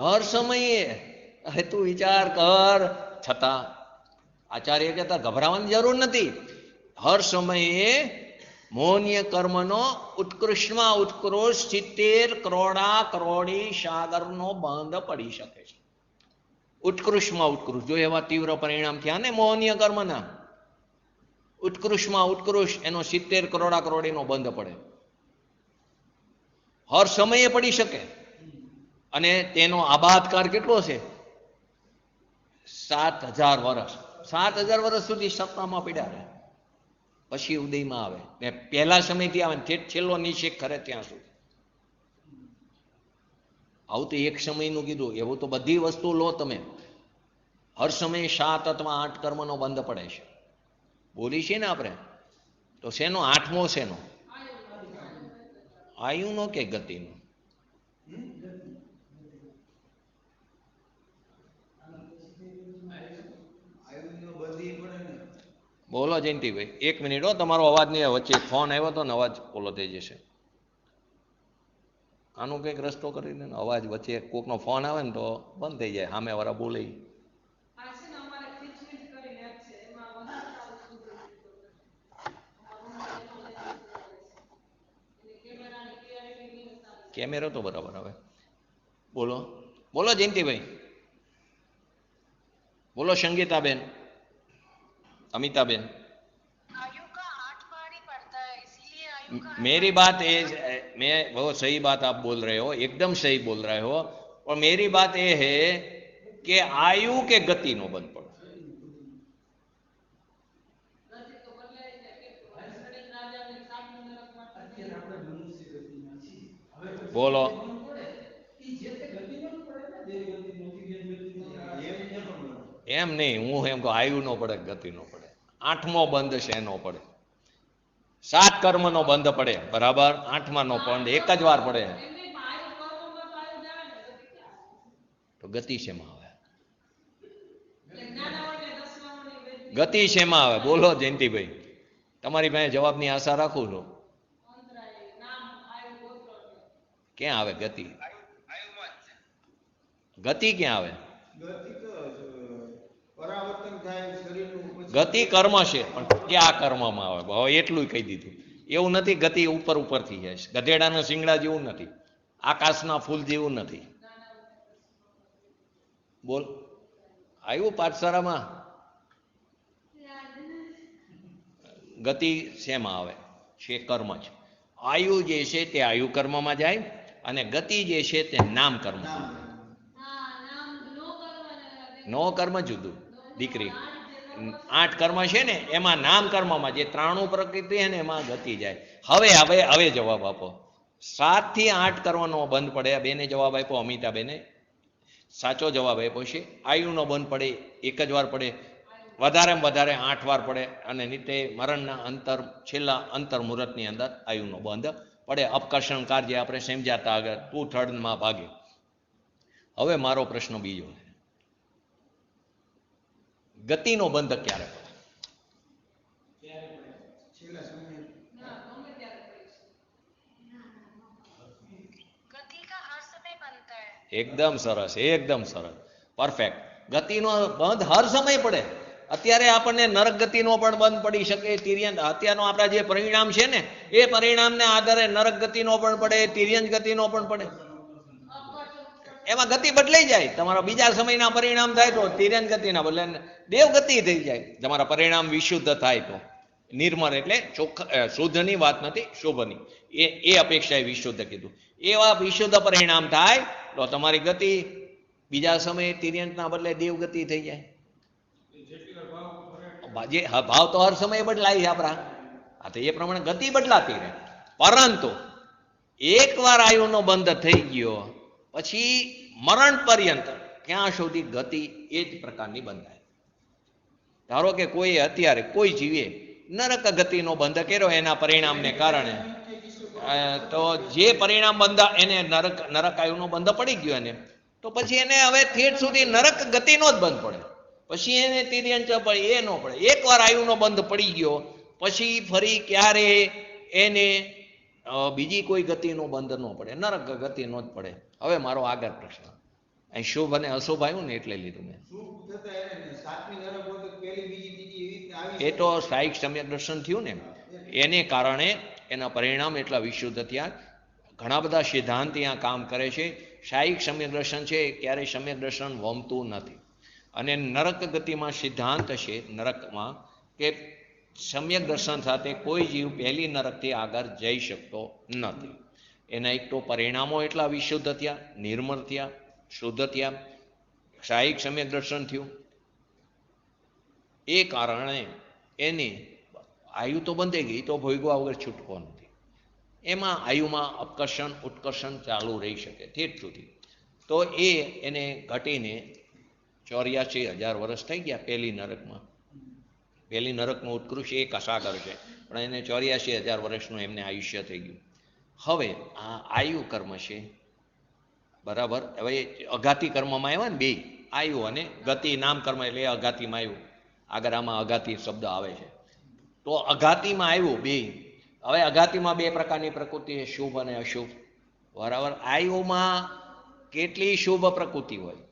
હર સમયે. અરે તું વિચાર કર. છતાં આચાર્ય કહેતા ગભરાવાની જરૂર નથી. હર સમયે મોહનીય કર્મનો ઉત્કૃષ્ટમાં ઉત્કૃષ્ટ 70 કરોડા કરોડી સાગરનો બંધ પડી શકે છે. ઉત્કૃષ્ટમાં ઉત્કૃષ્ટ, જો એવા તીવ્ર પરિણામ થયા ને મોહનીય કર્મના, ઉત્કૃષ્ટમાં ઉત્કૃષ્ટ એનો 70 કરોડા કરોડીનો બંધ પડે. હર સમયે પડી શકે. અને તેનો આબાદકાળ કેટલો છે? 7000 વર્ષ. 7000 વર્ષ સુધી સત્તામાં પડ્યા રહે, પછી ઉદયમાં આવે ને પહેલા સમયથી આવે ને છેલ્લો નિષેક કરે ત્યાં સુધી. આવું તો એક સમયનું કીધું. એવું તો બધી વસ્તુ લો તમે. હર સમયે 7 અથવા 8 કર્મનો બંધ પડે છે. બોલી છે ને આપણે તો શેનો? 8મો શેનો? આયુનો કે ગતિનો? બોલો જયંતિભાઈ. 1 મિનિટ હો, તમારો અવાજ નહીં. વચ્ચે ફોન આવ્યો હતો ને, અવાજ ઓલો થઈ જશે. આનો કંઈક રસ્તો કરી દે ને. અવાજ વચ્ચે કોકનો ફોન આવે ને તો બંધ થઈ જાય, સામે વાળા બોલે. કેમેરો તો બરાબર આવે. બોલો બોલો જયંતિભાઈ. બોલો સંગીતાબેન, अमिताबेन. आयु का 8 बार ही पड़ता है, इसीलिए आयु का मेरी बात ये, मैं बहुत सही बात आप बोल रहे हो, एकदम सही बोल रहे हो, और मेरी बात ये है कि आयु के गति नो बंद पड़ो. बोलो. એમ નહીં, હું એમ કહું આયુ નો પડે, ગતિ નો પડે. 8મો બંધ છે એનો પડે. 7 કર્મનો બંધ પડે, બરાબર. 8મા નો બંધ એક જ વાર પડે. તો ગતિ શેમાં આવે? ગતિ શેમાં આવે? બોલો જયંતિભાઈ. તમારી પાસે જવાબની આશા રાખું છું. ક્યાં આવે ગતિ? ગતિ ક્યાં આવે? ગતિ કર્મ છે, પણ ક્યાં કર્મમાં આવે? હવે એટલું કહી દીધું. એવું નથી ગતિ ઉપર ઉપરથી જાય છે. ગધેડાના શિંગડા જેવું નથી, આકાશના ફૂલ જેવું નથી. બોલ. આવ્યું પાઠશાળામાં? ગતિ શેમાં આવે છે? કર્મ છે. આયુ જે છે તે આયુ કર્મમાં જાય અને ગતિ જે છે તે નામ કર્મ. નો કર્મ જુદું દીકરી. 8 કર્મ છે ને એમાં નામ કર્મમાં જે 93 પ્રકૃતિ છે ને એમાં ગતિ જાય. હવે જવાબ આપો. 7 થી 8 કર્મનો બંધ પડે. બેને જવાબ આપ્યો, અમિતાબેને સાચો જવાબ આપ્યો છે. આયુનો બંધ પડે, એક જ વાર પડે, વધારેમાં વધારે 8 વાર પડે. અને નીતે મરણના છેલ્લા અંતર મુહૂર્તની અંદર આયુનો બંધ પડે. અપકર્ષણ કાર્ય આપણે સમજાતા આગળ 2/3 ભાગે. હવે મારો પ્રશ્ન બીજો છે, ગતિનો બંધ ક્યારે પડે? गति का हर समय बनता है. એકદમ સરસ, એકદમ સરસ, પરફેક્ટ. ગતિનો બંધ હર સમય પડે. અત્યારે આપણને નરક ગતિનો પણ બંધ પડી શકે. તિર્યંત અત્યારનો આપણા જે પરિણામ છે ને એ પરિણામને આધારે નરક ગતિનો પણ પડે, તિર્યંત ગતિનો પણ પડે. એમાં ગતિ બદલાઈ જાય. તમારા બીજા સમયના પરિણામ થાય તો તિર્યંત ગતિના બદલે દેવ ગતિ થઈ જાય. તમારા પરિણામ વિશુદ્ધ થાય તો. નિર્મળ એટલે ચોખ્ખા શુદ્ધની વાત નથી, શુભની. એ અપેક્ષાએ વિશુદ્ધ કીધું. એવા વિશુદ્ધ પરિણામ થાય તો તમારી ગતિ બીજા સમયે તિર્યંતના બદલે દેવ ગતિ થઈ જાય. ભાવ તો હર સમયે બદલાય છે આપણા. આ તો એ પ્રમાણે ગતિ બદલાતી રહે. પરંતુ એકવાર આયુનો બંધ થઈ ગયો પછી મરણ પર્યંત ક્યાં સુધી ગતિ એ જ પ્રકારની બંધાય. ધારો કે કોઈ અત્યારે કોઈ જીવે નરક ગતિનો બંધ કર્યો એના પરિણામને કારણે, તો જે પરિણામ બંધ એને નરકાયુનો બંધ પડી ગયો એને, તો પછી એને હવે ઠેઠ સુધી નરક ગતિનો જ બંધ પડે, પછી એને તિર્યંચ પડે એ ન પડે. એકવાર આયુનો બંધ પડી ગયો પછી ફરી ક્યારે એને બીજી કોઈ ગતિનો બંધ ન પડે, નરક ગતિનો જ પડે. હવે મારો આગળ પ્રશ્ન, અહીં શુભ અને અશુભ આવ્યું ને એટલે લીધું મેં. એ તો સાહિક સમ્યક દર્શન થયું ને એને કારણે એના પરિણામ એટલા વિશુદ્ધ થયા. ઘણા બધા સિદ્ધાંત ત્યાં કામ કરે છે. સાહિક સમ્યક દર્શન છે ક્યારેય સમ્યક દર્શન વમતું નથી. અને નરક ગતિમાં સિદ્ધાંત છે નરકમાં કે સમ્યક દર્શન સાથે કોઈ જીવ પહેલી નરકથી આગળ જઈ શકતો નથી. એના એક તો પરિણામો એટલા વિશુદ્ધ થયા, નિર્મળ થયા, શુદ્ધ થયા, સાહિક સમ્યક દર્શન થયું. એ કારણે એને આયુ તો બંધાઈ ગઈ, તો ભોગવા વગર છૂટકો નથી. એમાં આયુમાં અપકર્ષણ ઉત્કર્ષણ ચાલુ રહી શકે ઠેઠ સુધી. તો એને ઘટીને 84,000 વર્ષ થઈ ગયા પહેલી નરકમાં. પહેલી નરકનું ઉત્કૃષ્ટ એક સાગર છે, પણ એને 84,000 વર્ષનું એમને આયુષ્ય થઈ ગયું. હવે આ આયુ કર્મ છે બરાબર. હવે અઘાતી કર્મમાં આવ્યા ને બે, આયુ અને ગતિ નામ કર્મ, એટલે અઘાતીમાં આવ્યું. આગળ આમાં અઘાતી શબ્દ આવે છે. તો અઘાતીમાં આવ્યું બે. હવે અઘાતીમાં બે પ્રકારની પ્રકૃતિ છે, શુભ અને અશુભ બરાબર. આયુમાં કેટલી શુભ પ્રકૃતિ હોય,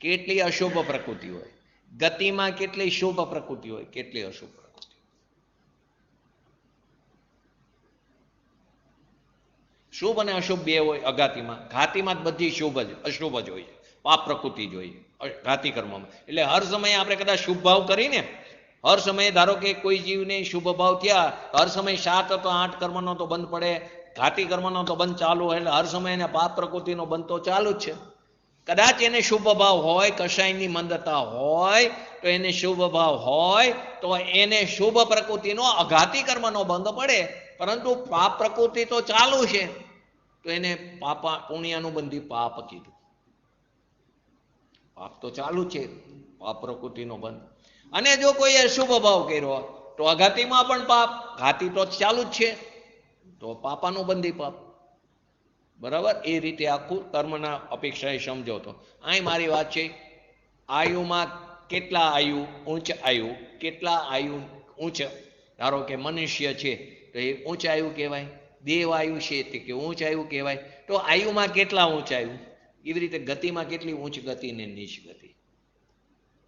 કેટલી અશુભ પ્રકૃતિ હોય. ગતિમાં કેટલી શુભ પ્રકૃતિ હોય, કેટલી અશુભ પ્રકૃતિ. શુભ અને અશુભ બે હોય અઘાતીમાં. ઘાતીમાં જ બધી શુભ જ અશુભ જ હોય, પાપ પ્રકૃતિ જ હોય ઘાતી કર્મમાં. એટલે હર સમયે આપણે કદાચ શુભ ભાવ કરીને, હર સમયે ધારો કે કોઈ જીવને શુભ ભાવ થયા, હર સમય 7 અથવા 8 કર્મનો તો બંધ પડે, ઘાતી કર્મનો તો બંધ ચાલુ હોય, એટલે હર સમયે એને પાપ પ્રકૃતિનો બંધ તો ચાલુ જ છે. કદાચ એને શુભ ભાવ હોય, કશાયની મંદતા હોય, તો એને શુભ ભાવ હોય તો એને શુભ પ્રકૃતિનો અઘાતી કર્મનો બંધ પડે, પરંતુ પાપ પ્રકૃતિ તો ચાલુ છે, તો એને પુણ્યાનુબંધી પાપ કીધું. પાપ તો ચાલુ છે, પાપ પ્રકૃતિનો બંધ. અને જો કોઈ અશુભ ભાવ કર્યો તો અઘાતીમાં પણ પાપ, ઘાતી તો ચાલુ જ છે, તો પાપાનુબંધી પાપ બરાબર. એ રીતે આખું કર્મના અપેક્ષાએ સમજો. તો અહીં મારી વાત છે, આયુમાં કેટલા આયુ ઉચ્ચ આયુ, કેટલા આયુ ઉચ્ચ. ધારો કે મનુષ્ય છે તો એ ઉચ્ચ આયુ કહેવાય, દેવ આયુ છે તે કે ઉચ્ચ આયુ કહેવાય. તો આયુમાં કેટલા ઉચ્ચ આયુ, એવી રીતે ગતિમાં કેટલી ઉચ્ચ ગતિ ને નીચ ગતિ.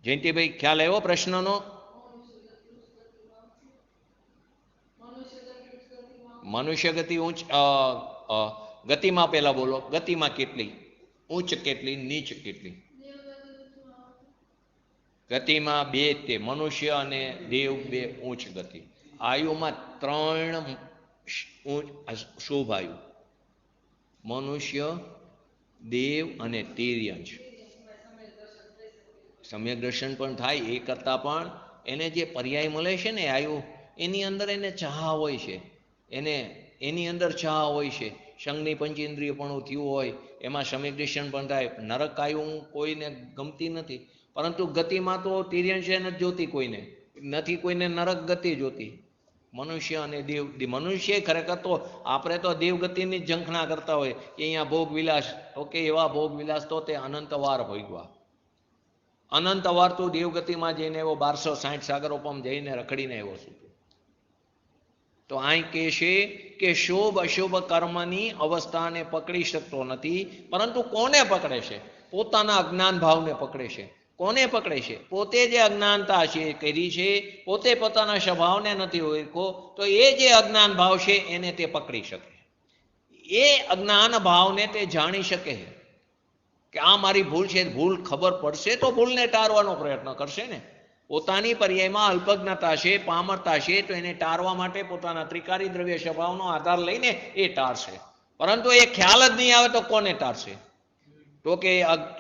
જયંતિભાઈ ખ્યાલ આવ્યો પ્રશ્નનો? મનુષ્ય ગતિ ઉચ્ચ ગતિમાં પહેલા બોલો, ગતિમાં કેટલી ઉચ્ચ કેટલી નીચ કેટલી? ગતિમાં બે, તે મનુષ્ય અને દેવ બે ઉચ્ચ ગતિ. આયુમાં 3 શુભ આયુ, મનુષ્ય, દેવ અને તિર્યંશ. સમ્યક દર્શન પણ થાય એ કરતાં પણ એને જે પર્યાય મળે છે ને આયુ, એની અંદર એને ચાહ હોય છે, એની અંદર ચાહ હોય છે. સંઘની પંચેન્દ્રિય પણ થયું હોય એમાં સમ્યક દર્શન પણ થાય. નરક આયુ કોઈને ગમતી નથી, પરંતુ ગતિમાં તો તિર્યંશ નથી જોતી કોઈને, નથી કોઈને નરક ગતિ જોતી. મનુષ્ય અને દેવ, મનુષ્ય ખરેખર તો આપણે તો દેવગતિની જ ઝંખના કરતા હોય કે અહીંયા ભોગ વિલાસ, તો કે એવા ભોગ વિલાસ તો તે અનંતવાર ભોગવા. અનંતવાર તો દેવગતિમાં જઈને એવો 1260 સાગરોપમ જઈને રખડીને આવ્યો છું. તો અહીં કહે છે કે શુભ અશુભ કર્મની અવસ્થાને પકડી શકતો નથી, પરંતુ કોને પકડે છે? પોતાના અજ્ઞાન ભાવને પકડે છે. કોને પકડે છે? પોતે જે અજ્ઞાનતા છે કરી છે, પોતે પોતાના સ્વભાવને નથી ઓળખો, તો એ જે અજ્ઞાન ભાવ છે એને તે પકડી શકે. એ અજ્ઞાન ભાવને તે જાણી શકે કે આ મારી ભૂલ છે. ભૂલ ખબર પડશે તો ભૂલને ટાળવાનો પ્રયત્ન કરશે ને. પોતાની પર્યાયમાં અલ્પજ્ઞતા છે, પામરતા છે, તો એને ટાળવા માટે પોતાના ત્રિકારી દ્રવ્ય સ્વભાવનો આધાર લઈને એ ટાળશે. પરંતુ એ ખ્યાલ જ નહીં આવે તો કોને ટાળશે? તો કે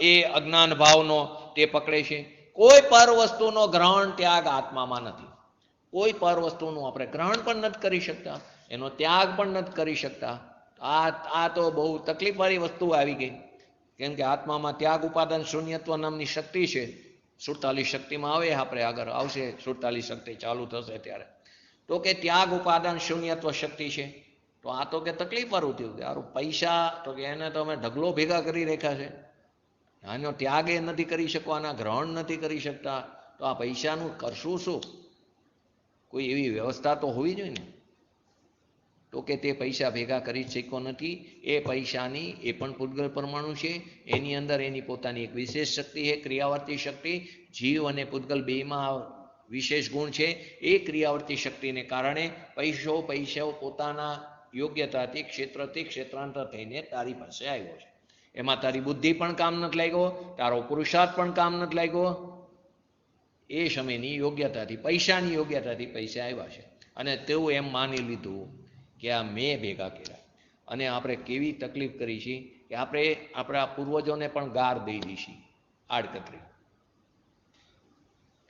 એ અજ્ઞાન ભાવનો તે પકડે છે. કોઈ પર વસ્તુનો ગ્રહણ ત્યાગ આત્મામાં નથી. કોઈ પર વસ્તુનું આપણે ગ્રહણ પણ નથી કરી શકતા, એનો ત્યાગ પણ નથી કરી શકતા. આ તો બહુ તકલીફવાળી વસ્તુ આવી ગઈ. કેમ કે આત્મામાં ત્યાગ ઉપાદાન શૂન્યત્વ નામની શક્તિ છે. 47 શક્તિમાં આવે, આપણે આગળ આવશે 47 શક્તિ ચાલુ થશે ત્યારે. તો કે ત્યાગ ઉપાદાન શૂન્યત્વ શક્તિ છે. તો આ તો કે તકલીફ વાળું થયું કે સારું પૈસા તો કે એને તો અમે ઢગલો ભેગા કરી રાખ્યા છે, આનો ત્યાગ એ નથી કરી શકવાના, ગ્રહણ નથી કરી શકતા, તો આ પૈસાનું કરશું શું? કોઈ એવી વ્યવસ્થા તો હોવી જોઈએ ને. તો કે તે પૈસા ભેગા કરી શક્યો નથી. એ પૈસાની એ પણ પૂતગલ પરમાણુ છે, એની અંદર એની પોતાની એક વિશેષ શક્તિ છે, ક્રિયાવર્તી શક્તિ. જીવ અને પૂતગલ બેમાં વિશેષ ગુણ છે. એ ક્રિયાવર્તી શક્તિને કારણે પૈસો પોતાના યોગ્યતાથી ક્ષેત્રથી ક્ષેત્રાંતર થઈને તારી પાસે આવ્યો છે. એમાં તારી બુદ્ધિ પણ કામ નથી લાગ્યો, તારો પુરુષાર્થ પણ કામ નથી લાગ્યો. એ સમયની યોગ્યતાથી, પૈસાની યોગ્યતાથી પૈસા આવ્યા છે. અને તેવું એમ માની લીધું કે આ મેં ભેગા કર્યા. અને આપણે કેવી તકલીફ કરી છે કે આપણે આપણા પૂર્વજોને પણ ગાર દઈ દઈશી આડકતરી,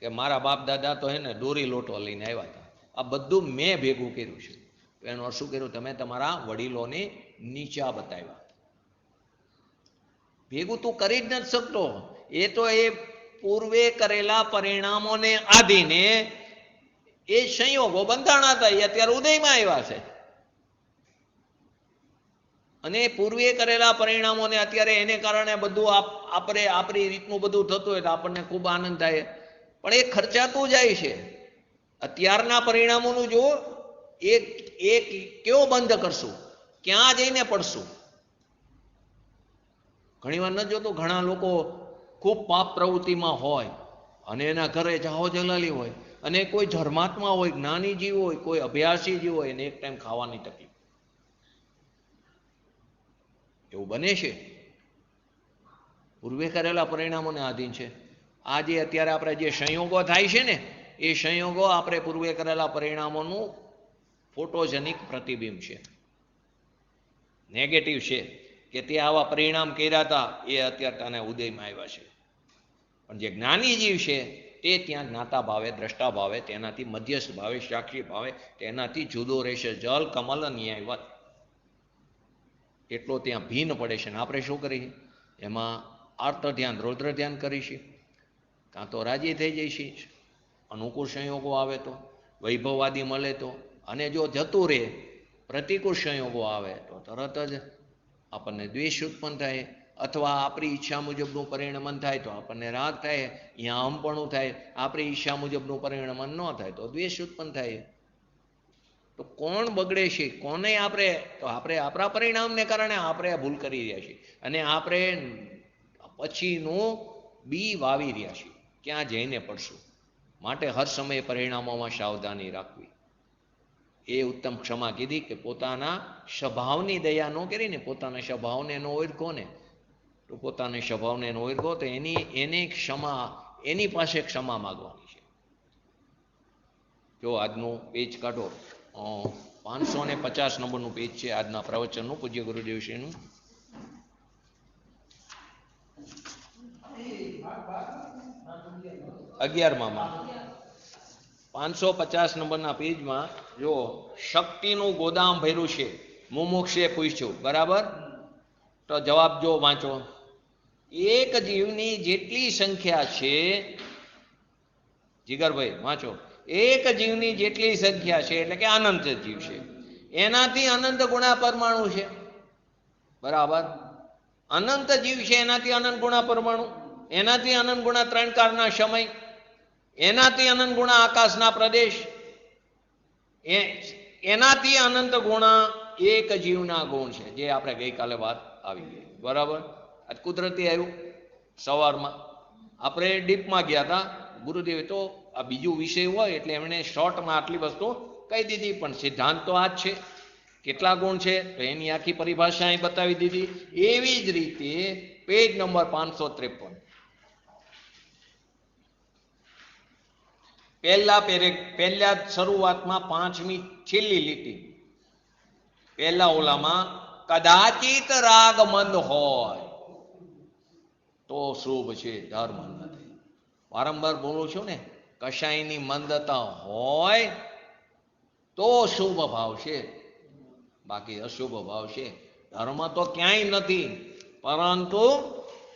કે મારા બાપ દાદા તો હે ને દોરી લોટો લઈને આવ્યા હતા, આ બધું મેં ભેગું કર્યું છે. એનું અર્થ શું કર્યું? તમે તમારા વડીલોને નીચા બતાવ્યા. ભેગું તું કરી જ નથી શકતો. એ તો એ પૂર્વે કરેલા પરિણામોને આધીને એ સંયોગો બંધાણા હતા, એ અત્યારે ઉદયમાં આવ્યા છે. અને પૂર્વે કરેલા પરિણામોને અત્યારે એને કારણે બધું આપણે આપણી રીતનું બધું થતું હોય તો આપણને ખૂબ આનંદ થાય, પણ એ ખર્ચાતું જાય છે. અત્યારના પરિણામોનું જો એ કેવો બંધ કરશું, ક્યાં જઈને પડશું? ઘણી વાર ન જોતો, ઘણા લોકો ખૂબ પાપ પ્રવૃત્તિમાં હોય અને એના ઘરે જાહો જલાલી હોય, અને કોઈ ધર્માત્મા હોય, જ્ઞાની જીવ હોય, કોઈ અભ્યાસી જીવ હોય, એને એક ટાઈમ ખાવાની તકલીફ. એવું બને છે. પૂર્વે કરેલા પરિણામોને આધીન છે. આજે અત્યારે આપણે જે સંયોગો થાય છે ને, એ સંયોગો આપણે પૂર્વે કરેલા પરિણામોનું ફોટોજેનિક પ્રતિબિંબ છે, નેગેટિવ છે. કે તે આવા પરિણામ કર્યા હતા, એ અત્યારે તને ઉદયમાં આવ્યા છે. પણ જે જ્ઞાની જીવ છે તે ત્યાં જ્ઞાતા ભાવે, દ્રષ્ટા ભાવે, તેનાથી મધ્યસ્થ ભાવે, સાક્ષી ભાવે, તેનાથી જુદો રહેશે. જલ કમલ ન્યાયવત એટલો ત્યાં ભીન પડે છે. ને આપણે શું કરીએ? એમાં આર્ત ધ્યાન, રૌદ્ર ધ્યાન કરીશું, કાં તો રાજી થઈ જઈશી, અનુકૂળ સંયોગો આવે તો, વૈભવવાદી મળે તો. અને જો જતું રહે, પ્રતિકૂળ સંયોગો આવે તો તરત જ આપણને દ્વેષ ઉત્પન્ન થાય, અથવા આપણી ઈચ્છા મુજબનું પરિણમન થાય તો આપણને રાગ થાય, અહીંયા અહમપણું થાય. આપણી ઈચ્છા મુજબનું પરિણમન ન થાય તો દ્વેષ ઉત્પન્ન થાય. તો કોણ બગડે છે? કોને? આપણે તો આપણે આપણા પરિણામને કારણે આપણે ભૂલ કરી રહ્યા છીએ, અને આપણે પછીનું બી વાવી રહ્યા છીએ. ક્યાં જઈને પડશું? માટે હર સમયે પરિણામોમાં સાવધાની રાખવી. એ ઉત્તમ ક્ષમા કીધી કે પોતાના સ્વભાવની દયા ન કરીને, પોતાના સ્વભાવને ન ઓળખો ને, તો પોતાના સ્વભાવને ન ઓળખો તો એને ક્ષમા, એની પાસે ક્ષમા માગવાની છે. જો આજનું પેજ કાઢો, 550 નંબરનું પેજ છે આજના પ્રવચનનું, પૂજ્ય ગુરુદેવશ્રીનું. અગિયારમાં 550 નંબરના પેજમાં જો શક્તિનું ગોદામ ભર્યું છે. મુમુક્ષે પૂછ્યું, બરાબર? તો જવાબ જો વાંચો. એક જીવની જેટલી સંખ્યા છે, જીગરભાઈ વાંચો. એક જીવની જેટલી સંખ્યા છે એટલે કે અનંત જીવ છે, એનાથી અનંત ગુણા પરમાણુ છે. બરાબર? અનંત જીવ છે, એનાથી અનંત ગુણા પરમાણુ, એનાથી અનંત ગુણા 3 કાળના સમય, એનાથી અનંત ગુણા આકાશના પ્રદેશ, એનાથી અનંત ગુણા એક જીવના ગુણ છે, જે આપણે ગઈકાલે વાત આવી ગઈ. બરાબર? આજ કુદરતી આવ્યું. સવારમાં આપણે ડીપમાં ગયા હતા. ગુરુદેવે તો આ બીજું વિષય હોય એટલે એમણે શોર્ટમાં આટલી વસ્તુ કહી દીધી, પણ સિદ્ધાંત તો આ જ છે. કેટલા ગુણ છે તો એની આખી પરિભાષા અહીં બતાવી દીધી. એવી જ રીતે પેજ નંબર 553, પહેલા શરૂઆતમાં 5મી છેલ્લી લીટી, પહેલા ઓલામાં કદાચિત રાગ મંદ હોય તો શુભ છે, ધર્મ નથી. વારંવાર બોલું છું ને, કશાયની મંદતા હોય તો શુભ ભાવ છે, બાકી અશુભ ભાવ છે. ધર્મ તો ક્યાંય નથી, પરંતુ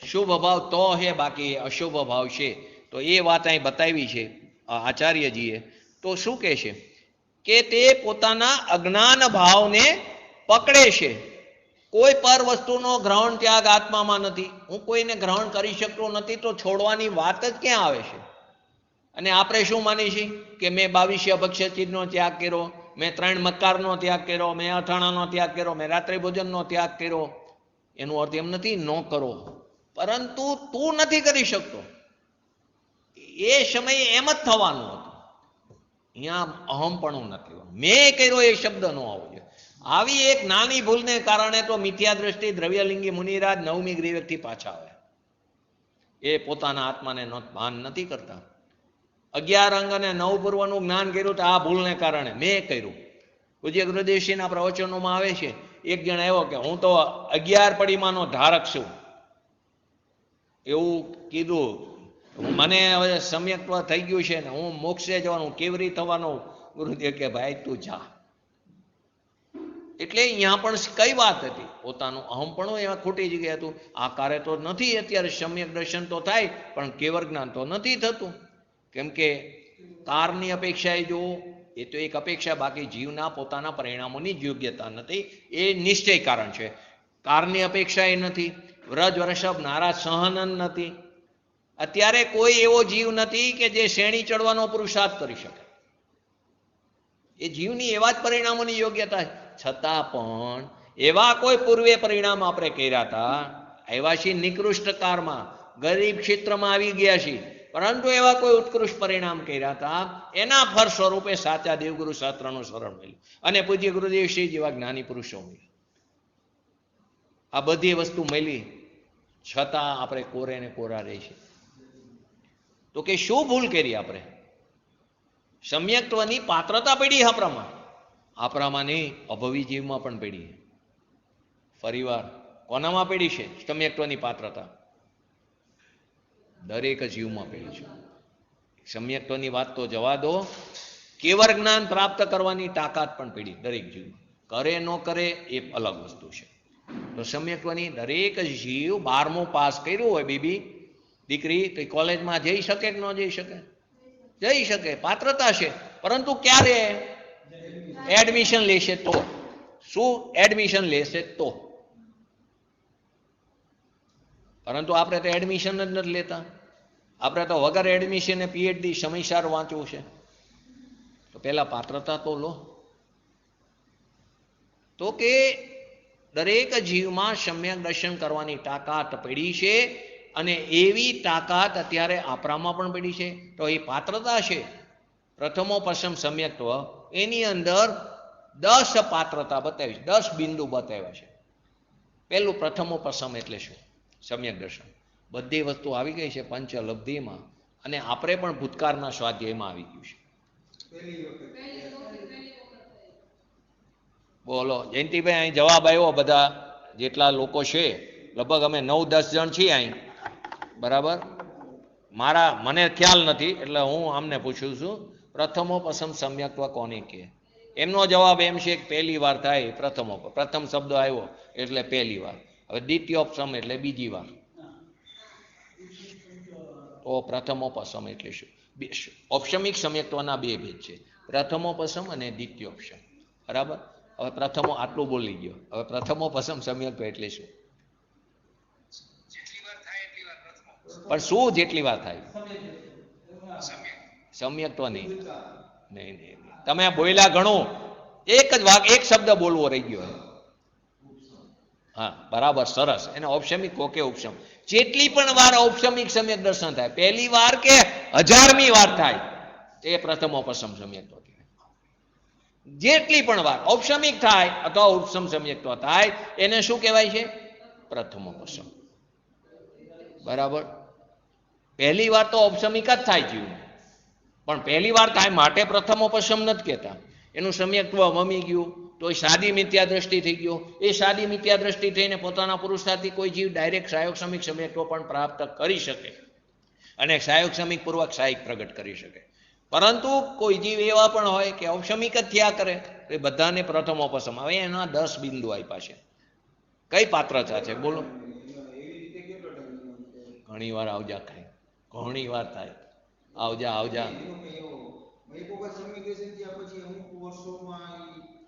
શુભ ભાવ તો હે, બાકી અશુભ ભાવ છે. તો એ વાત અહીં બતાવી છે આચાર્યજીએ. તો શું કહે છે કે તે પોતાના અજ્ઞાન ભાવને પકડે છે. કોઈ પર વસ્તુનો ગ્રહણ ત્યાગ આત્મામાં નથી. હું કોઈને ગ્રહણ કરી શકતો નથી તો છોડવાની વાત જ ક્યાં આવે છે? અને આપણે શું માની છીએ કે મેં 22 અભક્ષ્ય ચીજનો ત્યાગ કર્યો, મેં 3 મકારનો ત્યાગ કર્યો, મેં અથાણાનો ત્યાગ કર્યો, મેં રાત્રિ ભોજનનો ત્યાગ કર્યો. એનો અર્થ એમ નથી ન કરો, પરંતુ તું નથી કરી શકતો. એ સમયે એમ જ થવાનું હતું. અહીંયા અહમપણું નથી. મેં કર્યો એ શબ્દ ન આવવો જોઈએ. આવી એક નાની ભૂલને કારણે તો મિથ્યા દ્રષ્ટિ દ્રવ્યલિંગી મુનિરાજ 9મી ગ્રીવકથી પાછા આવે. એ પોતાના આત્માને ભાન નથી કરતા. 11 અંગ અને 9 પૂર્વનું જ્ઞાન કર્યું તો આ ભૂલને કારણે મેં કર્યું. પૂજ્ય ગુરુદેવશ્રીના પ્રવચનોમાં આવે છે, એક જણ આવ્યો કે હું તો 11 પડીમાંનો ધારક છું, એવું કીધું. મને હવે સમ્યક્ત્વ થઈ ગયું છે ને હું મોક્ષે જવાનું, કેવરી થવાનું. ગુરુદેવ કે ભાઈ તું જા. એટલે અહીંયા પણ કઈ વાત હતી? પોતાનું અહમપણું એમાં ખોટી જગ્યાએ હતું. આકારે તો નથી અત્યારે સમ્યક દર્શન તો થાય, પણ કેવર જ્ઞાન તો નથી થતું. કેમ કે કારની અપેક્ષાએ જો એ તો એક અપેક્ષા, બાકી જીવના પોતાના પરિણામોની જ યોગ્યતા નથી. એ નિશ્ચય કારણ છે. કારની અપેક્ષા એ નથી. વ્રજ વૃષભ નારાજ સહન નથી. અત્યારે કોઈ એવો જીવ નથી કે જે શ્રેણી ચડવાનો પુરુષાર્થ કરી શકે. એ જીવની એવા જ પરિણામોની યોગ્યતા. છતાં પણ એવા કોઈ પૂર્વે પરિણામ આપણે કર્યા હતા, આવ્યા છીએ નિકૃષ્ટ કારમાં, ગરીબ ક્ષેત્રમાં આવી ગયા છીએ, પરંતુ એવા કોઈ ઉત્કૃષ્ટ પરિણામ કર્યા હતા, એના ફળ સ્વરૂપે સાચા દેવગુરુ શાસ્ત્રનું શરણ મળ્યું અને પૂજ્ય ગુરુદેવશ્રી જેવા જ્ઞાની પુરુષો મળ્યા. આ બધી વસ્તુ મળી, છતાં આપણે કોરે ને કોરા રહી છે. તો કે શું ભૂલ કરી આપણે? સમ્યક્ત્વની પાત્રતા પડી આપણામાં નહીં, અભવી જીવમાં પણ પડી. ફરીવાર કોનામાં પડી છે સમ્યક્ત્વની પાત્રતા? દરેક જીવમાં પડી છે. સમ્યક્ત્વની વાત તો જવા દો, કેવળ જ્ઞાન પ્રાપ્ત કરવાની તાકાત પણ પડી દરેક જીવમાં. કરે ન કરે એ અલગ વસ્તુ છે. તો સમ્યક્ત્વની દરેક જીવ 12મું પાસ કર્યું હોય બીબી દીકરી તો કોલેજમાં જઈ શકે કે ન જઈ શકે? જઈ શકે, પાત્રતા છે. પરંતુ ક્યારે? એડમિશન લેશે તો. શું એડમિશન લેશે તો? પરંતુ આપણે તો એડમિશન જ નથી લેતા. આપણે તો વગર એડમિશન પીએચડી સમયસર વાંચવું છે. તો પેલા પાત્રતા તો લો. તો કે દરેક જીવમાં સમ્યક દર્શન કરવાની તાકાત પડી છે અને એવી તાકાત અત્યારે આપણામાં પણ પડી છે. તો એ પાત્રતા છે. પ્રથમોપસમ સમ્યક્ત્વ એની અંદર 10 પાત્રતા બતાવી છે, 10 બિંદુ બતાવ્યા છે. પહેલું પ્રથમોપસમ એટલે શું? સમ્યક દર્શન. બધી વસ્તુ આવી ગઈ છે પંચલબ્ધિમાં અને આપણે પણ ભૂતકાળના સ્વાધ્યાયમાં આવી ગયું છે. બોલો જયંતિભાઈ, અહીં જવાબ આવ્યો. બધા જેટલા લોકો છે લગભગ અમે 9-10 જણ છીએ અહીં, બરાબર? મને ખ્યાલ નથી એટલે હું આમને પૂછું છું, પ્રથમોપસમ સમ્યક્ત્વ કોને કહે? એમનો જવાબ એમ છે કે પહેલી વાર થાય પ્રથમ શબ્દ આવ્યો એટલે પહેલી વાર. હવે દ્વિતીયોપસમ એટલે બીજી વાર. તો પ્રથમોપસમ એટલે શું? ઔપસમિક સમ્યક્ત્વના 2 ભેદ છે, પ્રથમોપસમ અને દ્વિતીયોપસમ. બરાબર? હવે પ્રથમો આટલું બોલી ગયો. હવે પ્રથમોપસમ સમ્યક્ત્વ એટલે શું? પણ શું જેટલી વાર થાય? સમ્યક્ત્વ નહીં. તમે બોલ્યા ઘણું, એક જ એક શબ્દ બોલવો રહી ગયો. હા બરાબર, સરસ. એને ઔપસમિક કોકે ઉપસમ. જેટલી પણ વાર ઔપસમિક સમ્યક દર્શન થાય, પહેલી વાર કે 1000મી વાર થાય, તે પ્રથમોપસમ સમ્યક્ત્વ કહેવાય. જેટલી પણ વાર ઔપસમિક થાય અથવા ઉપસમ સમ્યક્ત્વ થાય એને શું કહેવાય છે? પ્રથમોપસમ. બરાબર? પહેલી વાર તો ઔપસમિક જ થાય જીવને, પણ પહેલી વાર થાય માટે પ્રથમોપસમ નથી કહેતા. એનું સમ્યક્ત્વ વમી ગયું તો એ સાદી મિથ્યા દ્રષ્ટિ થઈ ગયો. એ સાદી મિથ્યા દ્રષ્ટિ થઈને પોતાના પુરુષાર્થથી કોઈ જીવ ડાયરેક્ટ સાયોગસમિક સમ્યક્ત્વ પણ પ્રાપ્ત કરી શકે અને સાયોગસમિક પૂર્વક સાહિક પ્રગટ કરી શકે. પરંતુ કોઈ જીવ એવા પણ હોય કે ઔપસમિક જ થયા કરે, તો એ બધાને પ્રથમોપસમ. હવે એના 10 બિંદુ આપ્યા છે. કઈ પાત્રતા છે બોલો? ઘણી વાર આવજા ખાય, ઘણી વાર થાય આવજા આવજા.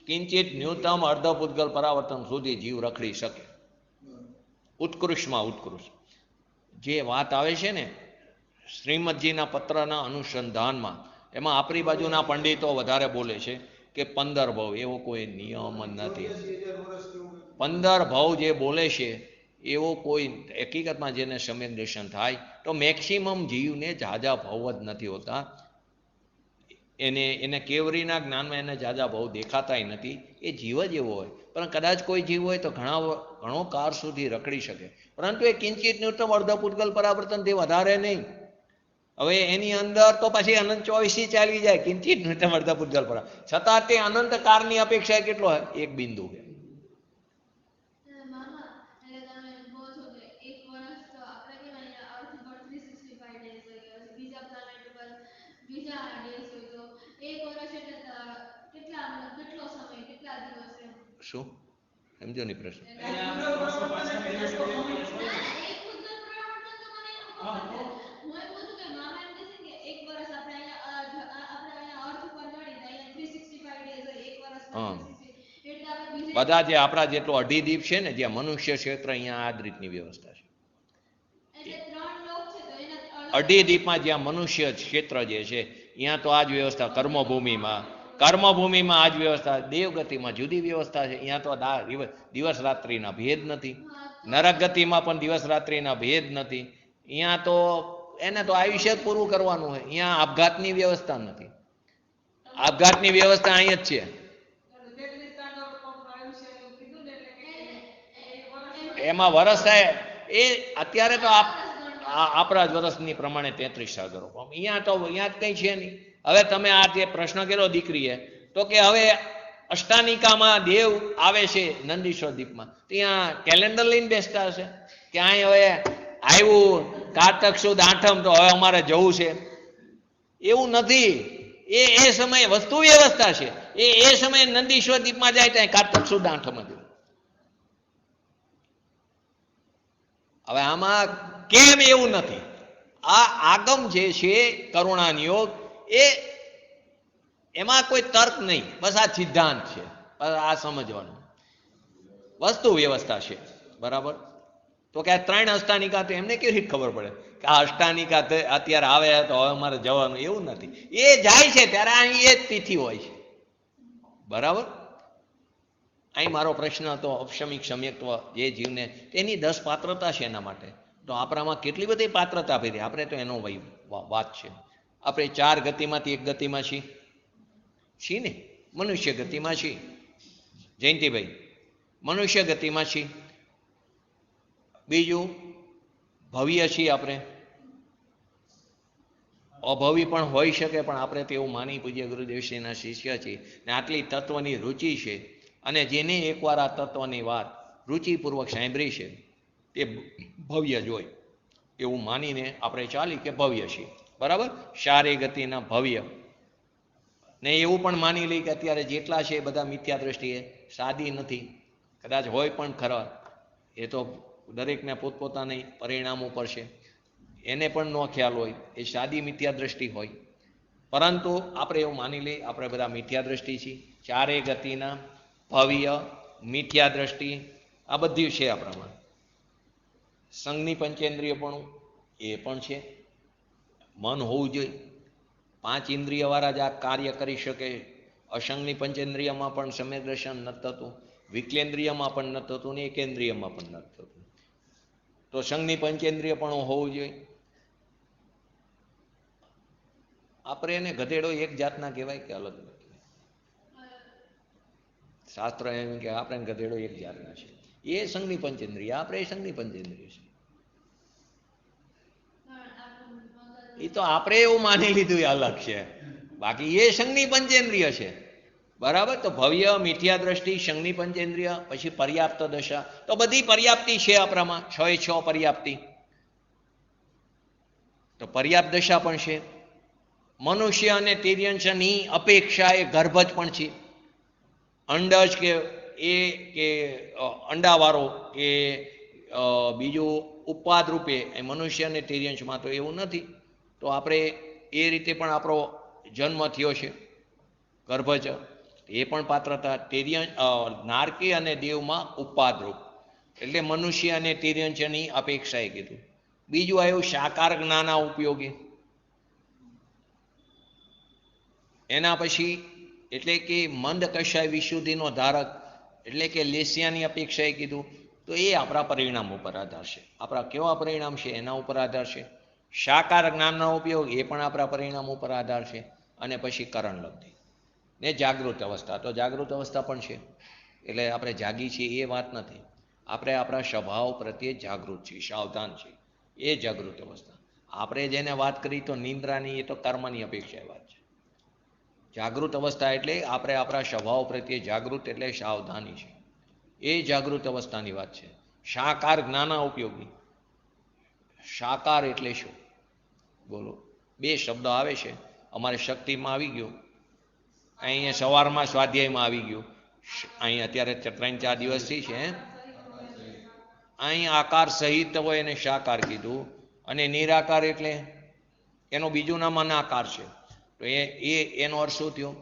કિંચિત ન્યૂનતમ અર્ધપૂતગલ પરાવર્તન સુધી જીવ રખડી શકે. ઉત્કૃષ્ટમાં ઉત્કૃષ્ટ જે વાત આવે છે ને શ્રીમદજીના પત્રના અનુસંધાનમાં, એમાં આપણી બાજુના પંડિતો વધારે બોલે છે કે 15 ભવ, એવો કોઈ નિયમ નથી. 15 ભવ જે બોલે છે એવો કોઈ હકીકતમાં જેને સમ્યક દર્શન થાય તો મેક્સિમમ જીવને ઝાઝા ભવ જ નથી હોતા. એને કેવરીના જ્ઞાનમાં એને ઝાઝા ભવ દેખાતાય નથી. એ જીવ જ એવો હોય, પણ કદાચ કોઈ જીવ હોય તો ઘણો કાળ સુધી રખડી શકે, પરંતુ એ કિંચિત ન્યૂનતમ અર્ધપૂતગલ પરાવર્તનથી વધારે નહીં. હવે એની અંદર તો પછી અનંત 24 ચાલી જાય, કિંચિત ન્યૂનતમ અર્ધપૂતગલ પરાવર્તન, છતાં તે અનંત કાળની અપેક્ષા કેટલો હોય? એક બિંદુ છે. શું સમજો નહીં પ્રશ્ન? હા, બધા જે આપણા જેટલો અઢી દીપ છે ને, જ્યાં મનુષ્ય ક્ષેત્ર, અહીંયા આ જ રીતની વ્યવસ્થા છે. અઢી દીપમાં જ્યાં મનુષ્ય ક્ષેત્ર જે છે અહીંયા તો આ જ વ્યવસ્થા. કર્મભૂમિમાં આ જ વ્યવસ્થા. દેવગતિમાં જુદી વ્યવસ્થા છે. અહીંયા તો દિવસ રાત્રિના ભેદ નથી. નરક ગતિમાં પણ દિવસ રાત્રિના ભેદ નથી. અહીંયા તો એને તો આયુષ્ય જ પૂરું કરવાનું હોય. અહીંયા આપઘાતની વ્યવસ્થા નથી. આપઘાતની વ્યવસ્થા અહીંયા જ છે. એમાં વરસ થાય એ અત્યારે તો આપણા જ વર્ષની પ્રમાણે 33 સાગરો. અહીંયા જ કંઈ છે નહીં. હવે તમે આ જે પ્રશ્ન કર્યો દીકરીએ, તો કે હવે અષ્ટાનિકામાં દેવ આવે છે નંદીશ્વર દીપમાં, ત્યાં કેલેન્ડર લઈને બેસતા હશે કે અહીં હવે આવ્યું કારતક સુદ આઠમ તો હવે અમારે જવું છે. એવું નથી. એ સમયે વસ્તુ વ્યવસ્થા છે. એ સમયે નંદીશ્વર દીપમાં જાય ત્યાં કારતક સુદ આઠમ જ. હવે આમાં કેમ એવું નથી? આ આગમ જે છે કરુણા નિયોગ, એમાં કોઈ તર્ક નહીં, બસ આ સિદ્ધાંત છે. આ સમજવાનું વસ્તુ વ્યવસ્થા છે. બરાબર? તો કે આ 3 અષ્ટાનિકા તો એમને કેવી રીતે ખબર પડે કે આ અષ્ટાનિકા અત્યારે આવે તો હવે અમારે જવાનું? એવું નથી. એ જાય છે ત્યારે અહીં એ જ તિથિ હોય છે. બરાબર? અહીં મારો પ્રશ્ન હતો અપશમિક સમ્યક્ત્વ જે જીવને, તેની 10 પાત્રતા છે. એના માટે તો આપણામાં કેટલી બધી પાત્રતા આપી દે. આપણે તો એનો વાત છે. આપણે 4 ગતિમાંથી 1 ગતિમાં છીએ ને, મનુષ્ય ગતિમાં છીએ. જયંતિભાઈ, મનુષ્ય ગતિમાં છીએ. બીજું ભવ્ય છીએ આપણે. અભવી પણ હોઈ શકે, પણ આપણે તેવું માની પૂજ્ય ગુરુદેવશ્રીના શિષ્ય છીએ ને આટલી તત્વની રુચિ છે. અને જેને એકવાર આ તત્વની વાત રુચિપૂર્વક સાંભળી છે તે ભવ્ય જ હોય એવું માનીને આપણે ચાલી કે ભવ્ય છીએ. બરાબર? શારી ગતિના ભવ્ય. ને એવું પણ માની લઈ કે અત્યારે જેટલા છે એ બધા મિથ્યા દ્રષ્ટિએ સાદી નથી. કદાચ હોય પણ ખરા, એ તો દરેકને પોતપોતાની પરિણામ ઉપર છે. એને પણ ન ખ્યાલ હોય, એ સાદી મિથ્યા દ્રષ્ટિ હોય. પરંતુ આપણે એવું માની લઈ આપણે બધા મિથ્યા દ્રષ્ટિ છીએ. 4 ગતિના ભવ્ય મિથ્યા દ્રષ્ટિ આ બધી છે આપણામાં. સંઘની પંચેન્દ્રિય પણ એ પણ છે. મન હોવું જોઈએ. 5 ઇન્દ્રિય વાળા જ આ કાર્ય કરી શકે. અસંગની પંચેન્દ્રિયમાં પણ સમ્યક દર્શન નથી થતું, વિકલેન્દ્રિયમાં પણ નથી થતું ને એકેન્દ્રિયમાં પણ નથી થતું. તો સંઘની પંચેન્દ્રિય પણ હોવું જોઈએ. આપણે એને ગધેડો એક જાતના કહેવાય કે અલગ નથી? શાસ્ત્ર એમ કે આપણે ગધેડો એક જાતના છે. એ સંઘની પંચેન્દ્રિય, આપણે એ સંઘની પંચેન્દ્રિય છે. એ તો આપણે એવું માની લીધું એ અલગ છે, બાકી એ સંઘની પંચેન્દ્રિય છે. બરાબર? તો ભવ્ય મિથ્યા દ્રષ્ટિ, સંઘની પંચેન્દ્રિય, પછી પર્યાપ્ત દશા. તો બધી પર્યાપ્તિ છે આપણામાં. 6 પર્યાપ્તિ. તો પર્યાપ્ત દશા પણ છે. મનુષ્ય અને તિર્યંશની અપેક્ષા એ ગર્ભ જ પણ છે. અંડજ કે અંડાવાળો કે બીજું ઉપવાદ રૂપે એ મનુષ્ય અને તિર્યંશમાં તો એવું નથી. તો આપણે એ રીતે પણ આપણો જન્મ થયો છે ગર્ભજ, એ પણ પાત્રતા નારકી અને દેવમાં ઉપાદરૂપ, એટલે મનુષ્ય અને તિર્યંશની અપેક્ષાએ કીધું. બીજું આવ્યું સાકાર જ્ઞાના ઉપયોગી, એના પછી એટલે કે મંદ કશાય વિશુદ્ધિનો ધારક, એટલે કે લેસ્યાની અપેક્ષાએ કીધું. તો એ આપણા પરિણામ ઉપર આધાર છે, આપણા કેવા પરિણામ છે એના ઉપર આધાર છે. સાકાર જ્ઞાનનો ઉપયોગ એ પણ આપણા પરિણામ ઉપર આધાર છે. અને પછી કરણ લબ્ધિ ને જાગૃત અવસ્થા, તો જાગૃત અવસ્થા પણ છે. એટલે આપણે જાગી છીએ એ વાત નથી, આપણે આપણા સ્વભાવ પ્રત્યે જાગૃત છીએ, સાવધાન છીએ, એ જાગૃત અવસ્થા. આપણે જેને વાત કરી તો નિંદ્રાની, એ તો કર્મની અપેક્ષા વાત છે. જાગૃત અવસ્થા એટલે આપણે આપણા સ્વભાવ પ્રત્યે જાગૃત, એટલે સાવધાની છે, એ જાગૃત અવસ્થાની વાત છે. સાકાર જ્ઞાના ઉપયોગી, સાકાર એટલે શું બોલો? બે શબ્દ આવે છે, અમારે શક્તિમાં આવી ગયું, અહીંયા સવારમાં સ્વાધ્યાયમાં આવી ગયું, અહીં અત્યારે 3-4 દિવસથી છે. અહીં આકાર સહિત હોય એને સાકાર કીધું, અને નિરાકાર એટલે એનું બીજું નામ અનાકાર છે. તો એનો અર્થ શું થયો?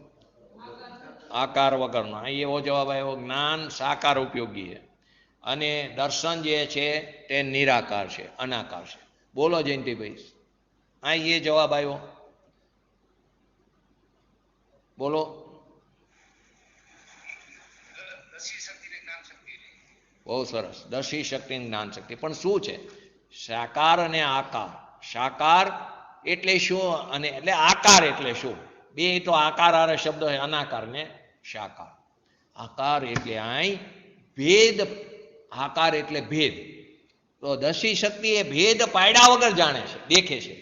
આકાર વગરનો. અહીં એવો જવાબ આવ્યો, જ્ઞાન સાકાર ઉપયોગી છે અને દર્શન જે છે તે નિરાકાર છે, અનાકાર છે. બોલો જયંતિભાઈ, અહીં એ જવાબ આવ્યો, બોલો. બહુ સરસ, દર્શી શક્તિ, જ્ઞાન શક્તિ. પણ શું છે સાકાર અને આકાર? સાકાર એટલે શું અને એટલે આકાર એટલે શું? બે તો આકાર આરે શબ્દો છે, અનાકાર ને સાકાર. આકાર એટલે અહીં ભેદ, આકાર એટલે ભેદ. તો દર્શી શક્તિ એ ભેદ પાડ્યા વગર જાણે છે, દેખે છે.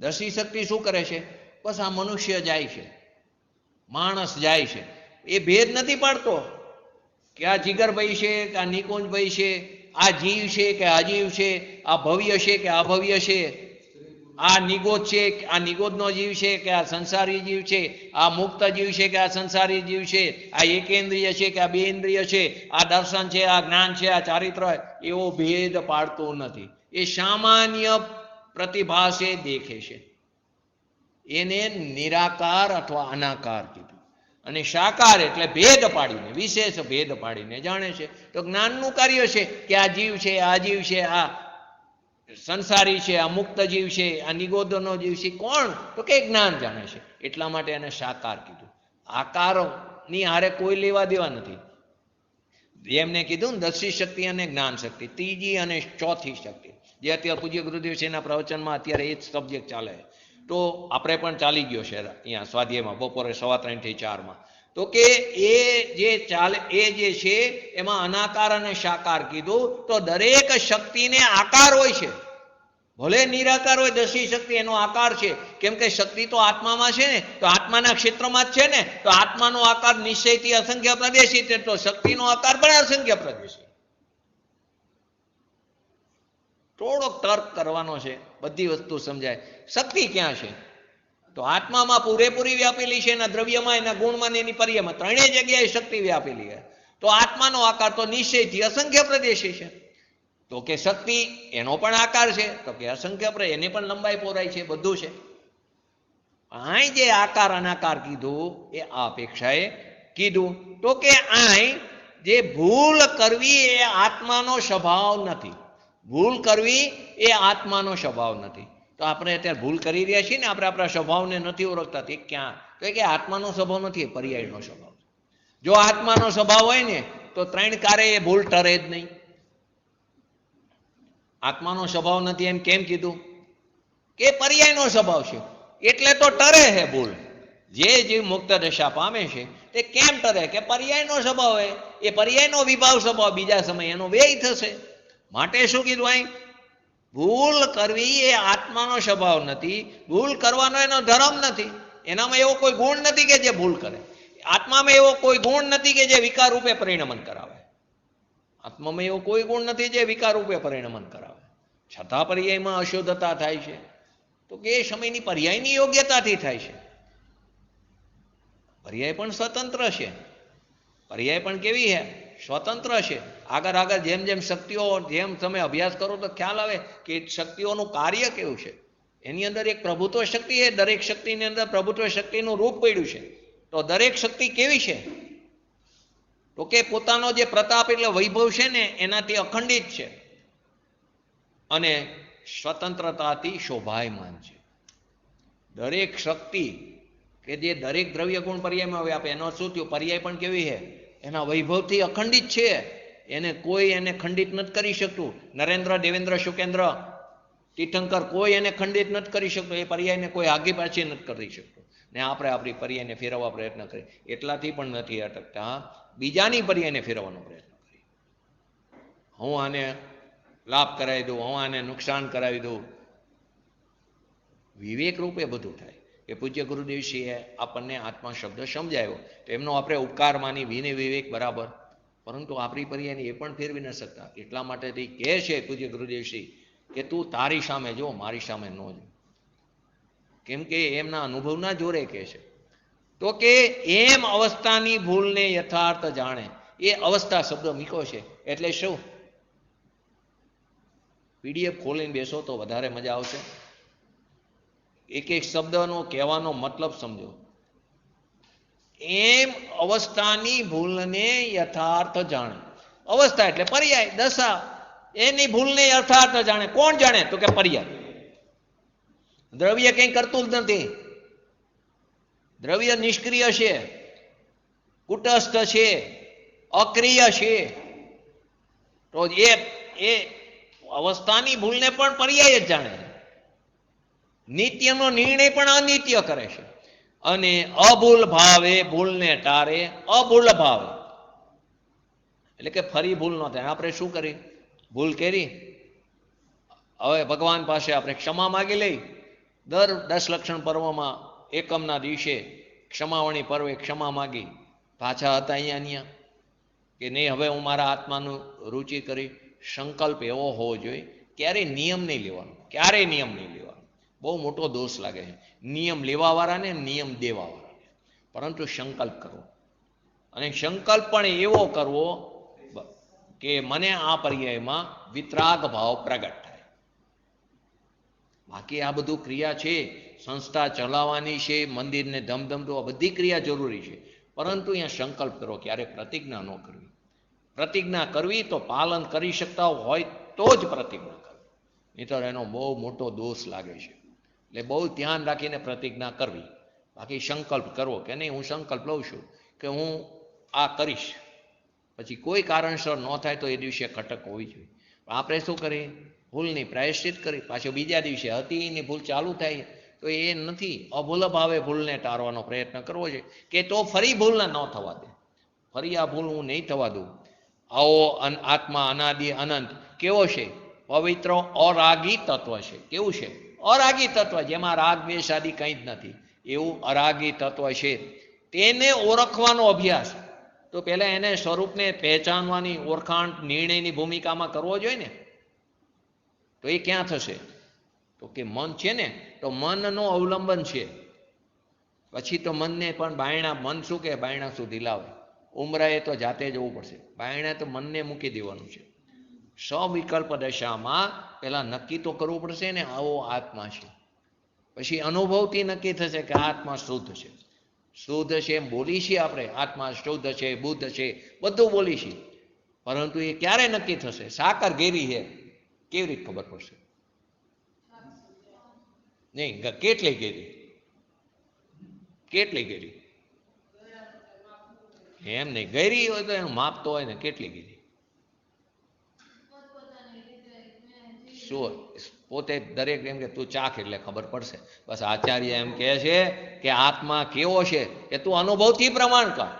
દર્શી શક્તિ શું કરે છે? બસ આ મનુષ્ય જાય છે, માણસ જાય છે, એ ભેદ નથી પાડતો કે આ જીગરભાઈ છે કે આ નિકુંજભાઈ છે, આ જીવ છે કે અજીવ છે, આ ભવ્ય છે કે અભવ્ય છે, આ નિગોદ છે કે આ નિગોદનો જીવ છે કે આ સંસારી જીવ છે, આ મુક્ત જીવ છે કે આ સંસારી જીવ છે, આ એકેન્દ્રિય છે કે આ બે ઇન્દ્રિય છે, આ દર્શન છે, આ જ્ઞાન છે, આ ચારિત્ર, એવો ભેદ પાડતો નથી. એ સામાન્ય પ્રતિભાસે દેખે છે, એને નિરાકાર અથવા અનાકાર કીધું. અને સાકાર એટલે ભેદ પાડીને, વિશેષ ભેદ પાડીને જાણે છે. તો જ્ઞાનનું કાર્ય છે કે આ જીવ છે, આ જીવ છે, આ સંસારી છે, આ મુક્ત જીવ છે, આ નિગોદનો જીવ છે. કોણ? તો કે જ્ઞાન જાણે છે, એટલા માટે એને સાકાર કીધું. આકારોની હારે કોઈ લેવા દેવા નથી. એમને કીધું ને દર્શી શક્તિ અને જ્ઞાન શક્તિ, ત્રીજી અને ચોથી શક્તિ, જે અત્યારે પૂજ્ય ગુરુદેવજીના પ્રવચનમાં અત્યારે એ જ સબ્જેક્ટ ચાલે. તો આપણે પણ ચાલી ગયો છે અહીંયા સ્વાધ્યાયમાં બપોરે 3:15 થી 4. તો કે એ જે ચાલે એ જે છે એમાં અનાકાર અને સાકાર કીધું. તો દરેક શક્તિને આકાર હોય છે, ભલે નિરાકાર હોય. દર્શી શક્તિ એનો આકાર છે, કેમ કે શક્તિ તો આત્મામાં છે ને, તો આત્માના ક્ષેત્રમાં જ છે ને. તો આત્માનો આકાર નિશ્ચયથી અસંખ્ય પ્રદેશી, તો શક્તિનો આકાર પણ અસંખ્ય પ્રદેશી. થોડોક તર્ક કરવાનો છે, બધી વસ્તુ સમજાય. શક્તિ ક્યાં છે? તો આત્મામાં પૂરેપૂરી વ્યાપેલી છે, એના દ્રવ્યમાં, એના ગુણમાં, એની પર્યમાં, ત્રણેય જગ્યાએ શક્તિ વ્યાપેલી છે. તો આત્માનો આકાર તો નિશ્ચયથી અસંખ્ય પ્રદેશી છે. તો કે શક્તિ એનો પણ આકાર છે, તો કે અસંખ્ય, એની પણ લંબાઈ પહોળાઈ છે, બધું છે. અહીં જે આકાર અનાકાર કીધું એ આ અપેક્ષાએ કીધું. તો કે અહીં જે ભૂલ કરવી એ આત્માનો સ્વભાવ નથી. ભૂલ કરવી એ આત્માનો સ્વભાવ નથી. તો આપણે અત્યારે ભૂલ કરી રહ્યા છીએ ને, આપણે આપણા સ્વભાવને નથી ઓળખતા. તે ક્યાં? તો કે આત્માનો સ્વભાવ નથી, પર્યાયનો સ્વભાવ. જો આત્માનો સ્વભાવ હોય ને તો 3 કારે એ ભૂલ ટરે જ નહીં. આત્માનો સ્વભાવ નથી એમ કેમ કીધું? કે પર્યાયનો સ્વભાવ છે, એટલે તો ટરે છે ભૂલ. જે જીવ મુક્ત દશા પામે છે તે કેમ ટરે? કે પર્યાયનો સ્વભાવ હોય, એ પર્યાયનો વિભાવ સ્વભાવ, બીજા સમય એનો વ્યય થશે. માટે શું કીધું અહીં? ભૂલ કરવી એ આત્માનો સ્વભાવ નથી, ભૂલ કરવાનો એનો ધર્મ નથી. એનામાં એવો કોઈ ગુણ નથી કે જે ભૂલ કરે. આત્મામાં એવો કોઈ ગુણ નથી કે જે વિકાર રૂપે પરિણમન કરાવે. આત્મામાં એવો કોઈ ગુણ નથી જે વિકાર રૂપે પરિણમન કરાવે. છતાં પર્યાયમાં અશુદ્ધતા થાય છે, તો કે એ સમયની પર્યાયની યોગ્યતાથી થાય છે. પર્યાય પણ સ્વતંત્ર છે. પર્યાય પણ કેવી છે? સ્વતંત્ર છે. આગળ આગળ જેમ જેમ શક્તિઓ, જેમ તમે અભ્યાસ કરો તો ખ્યાલ આવે કે શક્તિઓનું કાર્ય કેવું છે. એની અંદર એક પ્રભુત્વ શક્તિ છે. દરેક શક્તિની અંદર પ્રભુત્વ શક્તિનું રૂપ પડ્યું છે. તો દરેક શક્તિ કેવી છે? તો કે પોતાનો જે પ્રતાપ એટલે વૈભવ છે ને એનાથી અખંડિત છે અને સ્વતંત્રતાથી શોભાયમાન છે. દરેક શક્તિ કે જે દરેક દ્રવ્ય ગુણ પર્યાયમાં વ્યાપે, એનો શું થયું? પર્યાય પણ કેવી છે? એના વૈભવથી અખંડિત છે. એને કોઈ એને ખંડિત નથી કરી શકતું. નરેન્દ્ર, દેવેન્દ્ર, શુકેન્દ્ર, તીર્થંકર કોઈ એને ખંડિત નથી કરી શકતું. એ પર્યાયને કોઈ આગી પાછી નથી કરી શકતું. ને આપણે આપણી પર્યાયને ફેરવવા પ્રયત્ન કરીએ. એટલાથી પણ નથી અટકતા, બીજાની પર્યાયને ફેરવવાનો પ્રયત્ન કરીએ. હું આને લાભ કરાવી દઉં, હું આને નુકસાન કરાવી દઉં. વિવેક રૂપે બધું થાય. કે પૂજ્ય ગુરુદેવશ્રીએ આપણને આત્મા શબ્દ સમજાયો તો એમનો આપણે ઉપકાર માની વિનય વિવેક બરાબર, પરંતુ આપણી પર્યાયને એ પણ ફેરવી ન શકતા. એટલા માટે તે કહે છે પૂજ્ય ગુરુદેવશ્રી કે તું તારી સામે જો, મારી સામે ન જો. કેમ કે એમના અનુભવના જોરે કહે છે. તો કે એમ અવસ્થાની ભૂલને યથાર્થ જાણે. એ અવસ્થા શબ્દ મીકો છે એટલે શું? પીડીએફ ખોલીને બેસો તો વધારે મજા આવશે. એક એક શબ્દનો કહેવાનો મતલબ સમજો. એમ અવસ્થાની ભૂલને યથાર્થ જાણે. અવસ્થા એટલે પર્યાય, દશા. એની ભૂલને યથાર્થ જાણે. કોણ જાણે? તો કે પર્યાય. દ્રવ્ય કંઈ કરતું જ નથી. દ્રવ્ય નિષ્ક્રિય છે, કુટસ્થ છે, અક્રિય છે. તો એ અવસ્થાની ભૂલને પણ પર્યાય જ જાણે. નિત્યનો નિર્ણય પણ અનિત્ય કરે છે. અને અભૂલ ભાવે ભૂલને ટારે. અભૂલ ભાવે એટલે કે ફરી ભૂલ ન થાય. આપણે શું કરી? ભૂલ કરી, હવે ભગવાન પાસે આપણે ક્ષમા માગી લઈ. દર 10 લક્ષણ પર્વમાં એકમના દિવસે ક્ષમાવણી પર્વે ક્ષમા માગી. પાછા હતા અહીંયા કે નહીં, હવે હું મારા આત્માનું રુચિ કરી. સંકલ્પ એવો હોવો જોઈએ. ક્યારેય નિયમ નહીં લેવાનો, ક્યારેય નિયમ નહીં લેવાનો. બહુ મોટો દોષ લાગે છે નિયમ લેવાવાળાને, નિયમ દેવાવાળાને. પરંતુ સંકલ્પ કરવો, અને સંકલ્પ પણ એવો કરવો કે મને આ પર્યાયમાં વિતરાગ ભાવ પ્રગટ થાય. બાકી આ બધું ક્રિયા છે, સંસ્થા ચલાવવાની છે, મંદિરને ધમધમતું, આ બધી ક્રિયા જરૂરી છે. પરંતુ અહીંયા સંકલ્પ કરો, ક્યારેક પ્રતિજ્ઞા ન કરવી. પ્રતિજ્ઞા કરવી તો પાલન કરી શકતા હોય તો જ પ્રતિજ્ઞા કરવી, નહીં તો એનો બહુ મોટો દોષ લાગે છે. એટલે બહુ ધ્યાન રાખીને પ્રતિજ્ઞા કરવી. બાકી સંકલ્પ કરવો કે નહીં, હું સંકલ્પ લઉં છું કે હું આ કરીશ, પછી કોઈ કારણસર ન થાય તો એ દિવસે ખટક હોવી જોઈએ. આપણે શું કરીએ? ભૂલની પ્રાયશ્ચિત કરી, પાછો બીજા દિવસે હતી એની ભૂલ ચાલુ થાય. તો એ નથી. અભૂલ ભાવે ભૂલને ટાળવાનો પ્રયત્ન કરવો છે કે તો ફરી ભૂલને ન થવા દે. ફરી આ ભૂલ હું નહીં થવા દઉં. આવો આત્મા અનાદિ અનંત કેવો છે? પવિત્ર અરાગી તત્વ છે. કેવું છે? અરાગી તત્વ, જેમાં રાગ દ્વેષ આદિ કંઈ જ નથી, એવું અરાગી તત્વ છે. તેને ઓળખવાનો અભ્યાસ તો પહેલાં એને સ્વરૂપને પહેચાનવાની, ઓળખાણ, નિર્ણયની ભૂમિકામાં કરવો જોઈએ ને. તો એ ક્યાં થશે? તો કે મન છે ને, તો મનનો અવલંબન છે. પછી તો મનને પણ બાયણા, મન શું કે બાયણા સુધી લાવે. ઉમરાએ તો જાતે જવું પડશે. બાયણા તો મનને મૂકી દેવાનું છે. સવિકલ્પ દશામાં પહેલાં નક્કી તો કરવું પડશે ને આવો આત્મા છે. પછી અનુભવથી નક્કી થશે કે આત્મા શુદ્ધ છે. શુદ્ધ છે એમ બોલી છીએ આપણે, આત્મા શુદ્ધ છે, બુદ્ધ છે, બધું બોલી છીએ. પરંતુ એ ક્યારે નક્કી થશે? સાકર ઘેરી છે, કેવી રીતે ખબર પડશે? નહીં, કેટલી ઘેરી, કેટલી ઘેરી એમ નહીં. ઘેરી હોય તો એનું માપતો હોય ને, કેટલી ઘેરી શું પોતે દરેક એમ કે તું ચાખ એટલે ખબર પડશે. બસ આચાર્ય એમ કહે છે કે આત્મા કેવો છે એ તું અનુભવથી પ્રમાણ કર.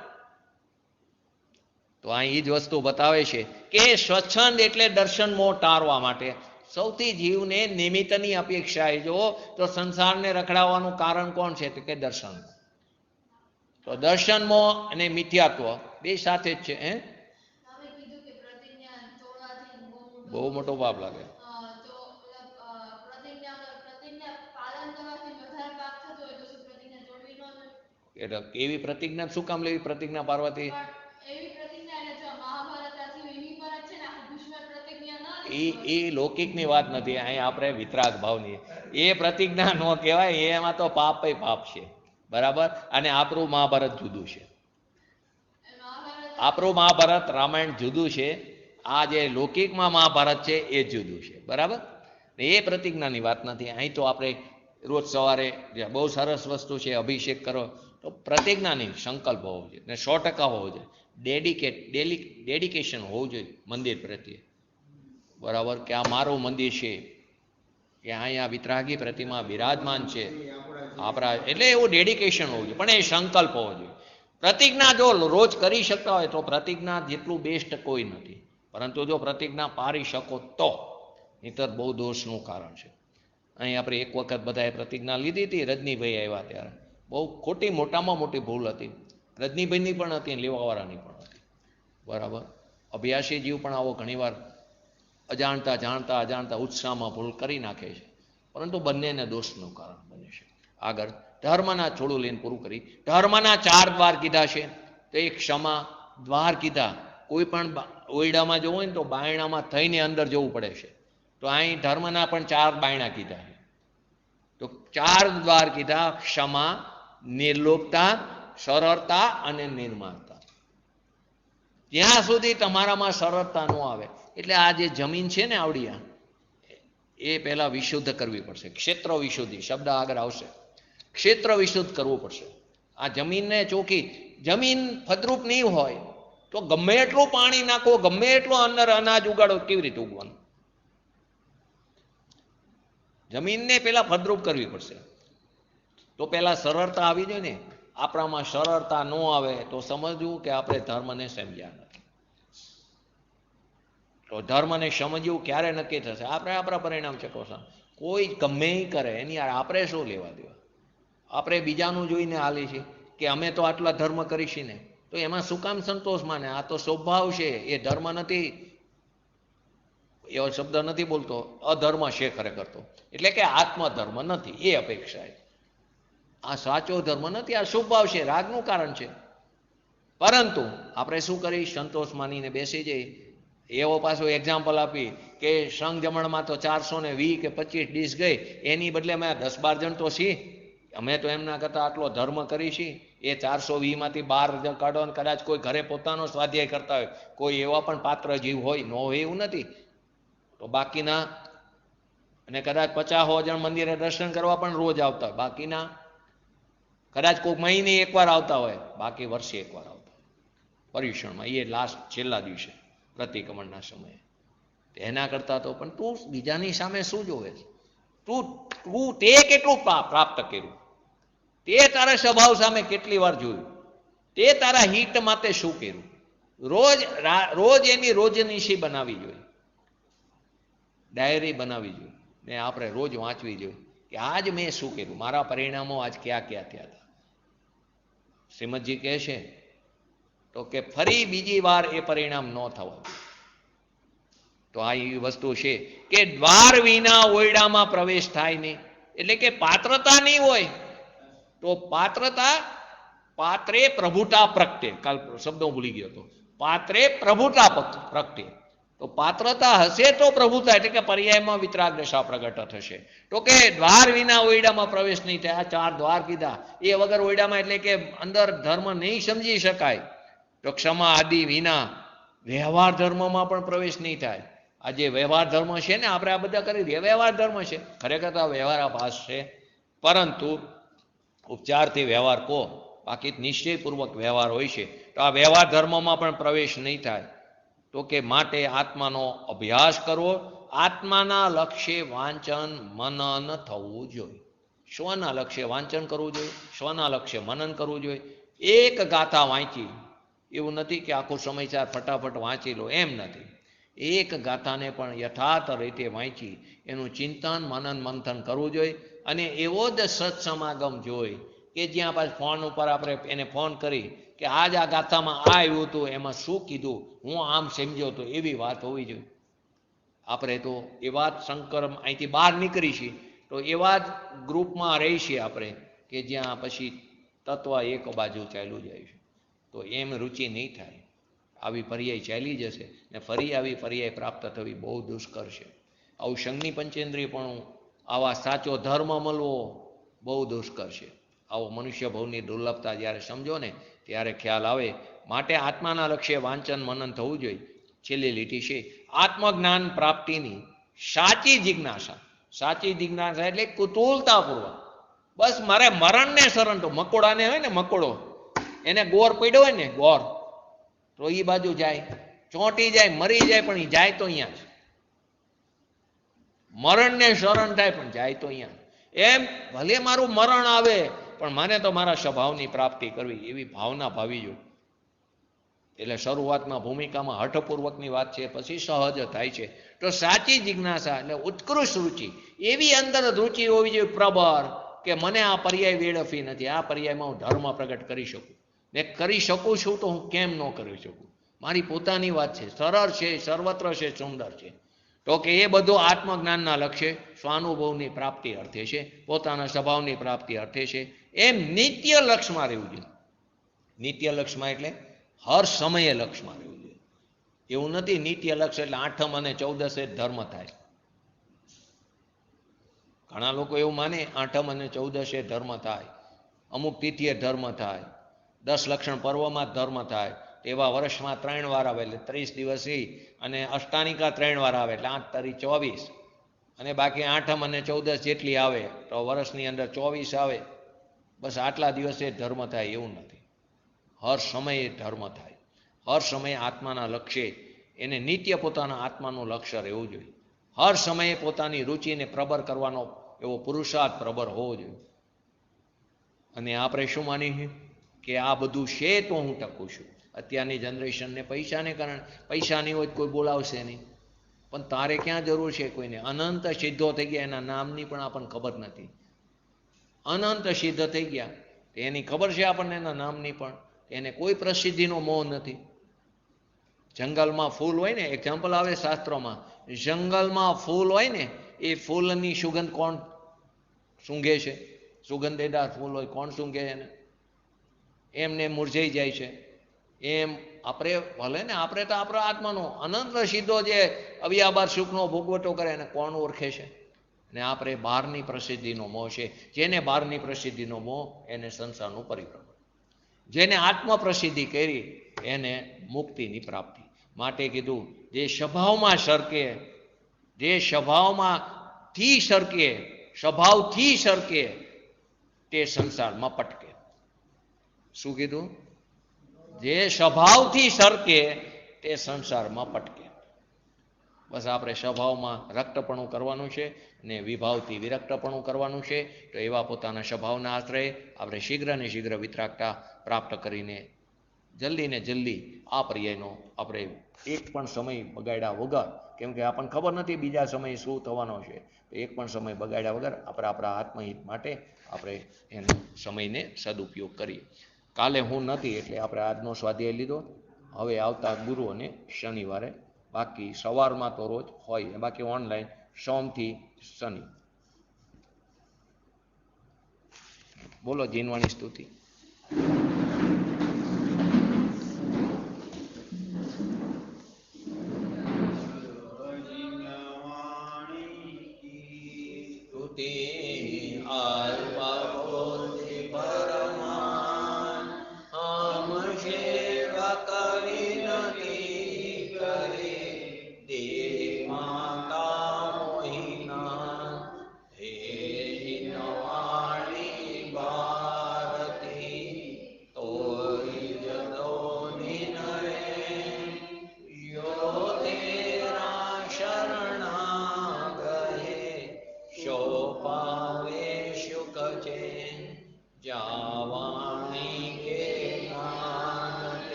તો અહીં જ વસ્તુ બતાવે છે કે સ્વચ્છંદ એટલે દર્શન મોહ ટાળવા માટે સૌથી જીવને નિમિત્તની અપેક્ષા એ જો તો સંસારને રખડાવવાનું કારણ કોણ છે? તો કે દર્શન. તો દર્શન મોહ અને મિથ્યાત્વ બે સાથે જ છે. બહુ મોટો પાપ લાગે. એટલે એવી પ્રતિજ્ઞા શું કામ લેવી? પ્રતિજ્ઞા પાર્વતી એ લૌકિકની વાત નથી, અહીં આપણે વિતરાગ ભાવની. એ પ્રતિજ્ઞા ન કહેવાય, એમાં તો પાપ છે, બરાબર. અને આપણું મહાભારત જુદું છે, આપણું મહાભારત રામાયણ જુદું છે, આ જે લૌકિકમાં મહાભારત છે એ જુદું છે, બરાબર. એ પ્રતિજ્ઞાની વાત નથી. અહીં તો આપણે રોજ સવારે બહુ સરસ વસ્તુ છે, અભિષેક કરો, તો પ્રતિજ્ઞાની સંકલ્પ હોવો જોઈએ ને 100% હોવો જોઈએ. ડેડિકેશન હોવું જોઈએ મંદિર પ્રત્યે, બરાબર. કે આ મારું મંદિર છે, કે અહીંયા વિતરાગી પ્રતિમા બિરાજમાન છે આપણા, એટલે એવું ડેડિકેશન હોવું જોઈએ. પણ એ સંકલ્પ હોવો જોઈએ. પ્રતિજ્ઞા જો રોજ કરી શકતા હોય તો પ્રતિજ્ઞા જેટલું બેસ્ટ કોઈ નથી, પરંતુ જો પ્રતિજ્ઞા પારી શકો તો, નહીંતર બહુ દોષનું કારણ છે. અહીં આપણે એક વખત બધાએ પ્રતિજ્ઞા લીધી હતી, રજનીભાઈ આવ્યા ત્યારે, બહુ ખોટી, મોટામાં મોટી ભૂલ હતી. રજનીભાઈની પણ હતી અને લેવાવાળાની પણ હતી, બરાબર. અભ્યાસી જીવ પણ આવો ઘણીવાર અજાણતા ઉત્સાહમાં ભૂલ કરી નાખે છે, પરંતુ બંનેને દોષનું કારણ બને છે. આગળ ધર્મના છોડું લઈને પૂરું કરી. ધર્મના 4 દ્વાર કીધા છે, તો એક ક્ષમા દ્વાર કીધા. કોઈ પણ ઓરડામાં જવું હોય ને તો બાયણામાં થઈને અંદર જવું પડે છે, તો અહીં ધર્મના પણ 4 બાયણા કીધા છે. તો 4 દ્વાર કીધા: ક્ષમા, નિર્લોપતા, સરળતા અને નિર્માણતા. જ્યાં સુધી તમારામાં સરળતા ન આવે, એટલે આ જે જમીન છે ને આવડિયા, એ પહેલા વિશુદ્ધ કરવી પડશે. ક્ષેત્ર વિશુદ્ધિ શબ્દ આગળ આવશે. ક્ષેત્ર વિશુદ્ધ કરવું પડશે. આ જમીનને ચોખ્ખી, જમીન ફળદ્રુપ નહીં હોય તો ગમે એટલું પાણી નાખો, ગમે એટલું અંદર અનાજ ઉગાડો, કેવી રીતે ઉગવાનું? જમીનને પહેલા ફળદ્રુપ કરવી પડશે. તો પહેલા સરળતા આવી જોઈએ ને. આપણામાં સરળતા ન આવે તો સમજવું કે આપણે ધર્મને સમજ્યા નથી. તો ધર્મને સમજવું ક્યારે નક્કી થશે? આપણે આપણા પરિણામ ચકાસવા. કોઈ ગમે કરે એની આપણે શું લેવા દેવા? આપણે બીજાનું જોઈને હાલી છે કે અમે તો આટલા ધર્મ કરીશું ને, તો એમાં શું કામ સંતોષ માને? આ તો સ્વભાવ છે, એ ધર્મ નથી. એવો શબ્દ નથી બોલતો, અધર્મ છે ખરેખર તો. એટલે કે આત્મધર્મ નથી એ અપેક્ષા. આ સાચો ધર્મ નથી, આ સ્વભાવ છે, રાગનું કારણ છે. પરંતુ આપણે શું કરી? સંતોષ માનીને બેસી જઈ. એવો પાછો એક્ઝામ્પલ આપી કે સંઘ જમણમાં તો 420 કે 25 ડીશ ગઈ, એની બદલે અમે 10-12 જણ તો છીએ, અમે તો એમના કરતા આટલો ધર્મ કરી છીએ. એ 420 માંથી 12 કાઢો, કદાચ કોઈ ઘરે પોતાનો સ્વાધ્યાય કરતા હોય, કોઈ એવા પણ પાત્ર જીવ હોય, ન હોય એવું નથી, તો બાકીના, અને કદાચ 50 જણ મંદિરે દર્શન કરવા પણ રોજ આવતા હોય, બાકીના કદાચ કોઈ મહિને એકવાર આવતા હોય, બાકી વર્ષે એકવાર આવતા હોય પર્યુષણમાં, એ લાસ્ટ છેલ્લા દિવસે પ્રતિક્રમણના સમયે. એના કરતા તો પણ તું બીજાની સામે શું જોવે છે? તું તે કેટલું પ્રાપ્ત કર્યું? તે તારા સ્વભાવ સામે કેટલી વાર જોયું? તે તારા હિત માટે શું કર્યું? રોજ એની રોજનીશી બનાવી જોઈએ, ડાયરી બનાવી જોઈએ, ને આપણે રોજ વાંચવી જોઈએ કે આજ મેં શું કર્યું, મારા પરિણામો આજ ક્યાં ક્યાં થયા હતા. શ્રીમદજી કહે છે તો કે ફરી બીજી વાર એ પરિણામ ન થવા. તો આ એવી વસ્તુ છે કે દ્વાર વિના ઓરડામાં પ્રવેશ થાય નહીં. એટલે કે પાત્રતા નહીં હોય તો પાત્રે પ્રભુતા પ્રગટે. કાલ શબ્દો ભૂલી ગયો હતો. પાત્રે પ્રભુતા પ્રગટે. તો પાત્રતા હશે તો પ્રભુતા, એટલે કે પર્યાયમાં વિતરાગ દશા પ્રગટ થશે. તો કે દ્વાર વિના ઓરડામાં પ્રવેશ નહીં થાય. આ 4 દ્વાર કીધા, એ વગર ઓરડામાં, એટલે કે અંદર ધર્મ નહીં સમજી શકાય. તો ક્ષમા આદિ વિના વ્યવહાર ધર્મમાં પણ પ્રવેશ નહીં થાય. આ જે વ્યવહાર ધર્મ છે ને, આપણે આ બધા કરી દઈએ, વ્યવહાર ધર્મ છે, ખરેખર તો આ વ્યવહારાભાસ છે. પરંતુ ઉપચારથી વ્યવહાર કહો, બાકી નિશ્ચયપૂર્વક વ્યવહાર હોય છે. તો આ વ્યવહાર ધર્મમાં પણ પ્રવેશ નહીં થાય. તો કે માટે આત્માનો અભ્યાસ કરવો, આત્માના લક્ષ્ય વાંચન મનન થવું જોઈએ. સ્વના લક્ષ્ય વાંચન કરવું જોઈએ, સ્વના લક્ષ્ય મનન કરવું જોઈએ. એક ગાથા વાંચી એવું નથી કે આખો સમયચાર ફટાફટ વાંચી લો, એમ નથી. એક ગાથાને પણ યથાર્થ રીતે વાંચી એનું ચિંતન મનન મંથન કરવું જોઈએ. અને એવો જ સત્સમાગમ જોઈ કે જ્યાં પાછું ફોન ઉપર આપણે એને ફોન કરી કે આજ આ ગાથામાં આ આવ્યું હતું, એમાં શું કીધું, હું આમ સમજ્યો હતો, એવી વાત હોવી જોઈએ. આપણે તો એવા જ શંકર અહીંથી બહાર નીકળી છીએ તો એવા જ ગ્રુપમાં રહી છીએ આપણે કે જ્યાં પછી તત્વ એક બાજુ ચાલ્યું જાય છે. તો એમ રુચિ નહીં થાય. આવી પર્યાય ચાલી જશે ને ફરી આવી પર્યાય પ્રાપ્ત થવી બહુ દુષ્કર છે. આવું સંઘની પંચેન્દ્રિય પણ આવા સાચો ધર્મ મળવો બહુ દુષ્કર છે. આવો મનુષ્ય ભવની દુર્લભતા જ્યારે સમજો ને ત્યારે ખ્યાલ આવે. માટે આત્માના લક્ષ્ય વાંચન મનન થવું જોઈએ. છેલ્લી લીટી છે આત્મજ્ઞાન પ્રાપ્તિની સાચી જિજ્ઞાસા. સાચી જિજ્ઞાસા એટલે કુતૂહલતાપૂર્વક બસ મારે મરણને શરણ તો મકોડાને હોય ને મકોડો એને ગોર પડ્યો હોય ને ગોર તો એ બાજુ જાય ચોંટી જાય મરી જાય પણ એ જાય તો અહીંયા જ મરણને શરણ થાય પણ જાય તો અહીંયા એમ ભલે મારું મરણ આવે પણ મને તો મારા સ્વભાવની પ્રાપ્તિ કરવી એવી ભાવના ભાવી જોઈએ. એટલે શરૂઆતમાં ભૂમિકામાં હઠપૂર્વકની વાત છે પછી સહજ થાય છે. તો સાચી જિજ્ઞાસા એટલે ઉત્કૃષ્ટ રુચિ એવી અંદર રુચિ હોવી જોઈએ પ્રબળ કે મને આ પર્યાય વેડફી નથી. આ પર્યાયમાં હું ધર્મ પ્રગટ કરી શકું ને કરી શકું છું તો હું કેમ ન કરી શકું. મારી પોતાની વાત છે સરળ છે સર્વત્ર છે સુંદર છે. તો કે એ બધું આત્મજ્ઞાનના લક્ષ્ય સ્વાનુભવની પ્રાપ્તિ અર્થે છે પોતાના સ્વભાવની પ્રાપ્તિ અર્થે છે. એમ નિત્ય લક્ષ્યમાં રહેવું જોઈએ. નિત્ય લક્ષ્યમાં એટલે હર સમયે લક્ષ્યમાં રહેવું જોઈએ. એવું નથી નિત્ય લક્ષ્ય એટલે 8મ અને 14સે જ ધર્મ થાય. ઘણા લોકો એવું માને 8મ અને 14સે ધર્મ થાય, અમુક તિથિએ ધર્મ થાય, 10 લક્ષણ પર્વમાં જ ધર્મ થાય. એવા વર્ષમાં 3 વાર આવે એટલે 30 દિવસથી અને અષ્ટાનિકા 3 વાર આવે એટલે 8 તારી 24 અને બાકી 8મ અને 14 જેટલી આવે તો વર્ષની અંદર 24 આવે. બસ આટલા દિવસે ધર્મ થાય એવું નથી. હર સમયે ધર્મ થાય. હર સમયે આત્માના લક્ષ્ય એને નિત્ય પોતાના આત્માનું લક્ષ્ય રહેવું જોઈએ. હર સમયે પોતાની રુચિને પ્રબર કરવાનો એવો પુરુષાર્થ પ્રબર હોવો જોઈએ. અને આપણે શું માનીએ કે આ બધું છે તો હું ટકું છું. અત્યારની જનરેશનને પૈસાને કારણે પૈસા નહીં હોય કોઈ બોલાવશે નહીં. પણ તારે ક્યાં જરૂર છે કોઈને? અનંત સિદ્ધો થઈ ગયા એના નામની પણ આપણને ખબર નથી. અનંત સિદ્ધ થઈ ગયા એની ખબર છે આપણને એના નામની પણ એને કોઈ પ્રસિદ્ધિનો મોહ નથી. જંગલમાં ફૂલ હોય ને એક્ઝામ્પલ આવે શાસ્ત્રોમાં જંગલમાં ફૂલ હોય ને એ ફૂલની સુગંધ કોણ સૂંઘે છે? સુગંધેદાર ફૂલ હોય કોણ સૂંઘે એને? એમને મુરઝાઈ જાય છે. એમ આપણે ભલે ને આપણે તો આપણો આત્માનો અનંત સિદ્ધો જે અવ્યાબાર સુખનો ભોગવટો કરે એને કોણ ઓળખે છે? ને આપણે બહારની પ્રસિદ્ધિનો મોહ છે. જેને બહારની પ્રસિદ્ધિનો મોહ એને સંસારનું પરિભ્રમણ. જેને આત્મ પ્રસિદ્ધિ કરી એને મુક્તિની પ્રાપ્તિ. માટે કીધું જે સ્વભાવમાં સરકે, જે સ્વભાવમાંથી સરકે, સ્વભાવથી સરકે તે સંસારમાં પટકે. શું કીધું? જે સ્વભાવથી સરકે તે સંસારમાં પટકે. બસ આપણે સ્વભાવમાં રક્તપણું કરવાનું છે ને વિભાવથી વિરક્તપણું કરવાનું છે. તો એવા પોતાના સ્વભાવના આશ્રય આપણે શીઘ્ર ને શીઘ્ર વિતરાગતા પ્રાપ્ત કરીને જલ્દી ને જલ્દી આ પર્યાયનો આપણે એક પણ સમય બગાડ્યા વગર, કેમ કે આપણને ખબર નથી બીજા સમયે શું થવાનો છે, તો એક પણ સમય બગાડ્યા વગર આપણે આપણા આત્મહિત માટે આપણે એને સમયને સદુપયોગ કરીએ. કાલે હું નથી એટલે આપણે આજનો સ્વાધ્યાય લીધો. હવે આવતા ગુરુ અને શનિવારે બાકી સવારમાં તો રોજ હોય, બાકી ઓનલાઈન સોમથી શનિ. બોલો જીનવાણી સ્તુતિ.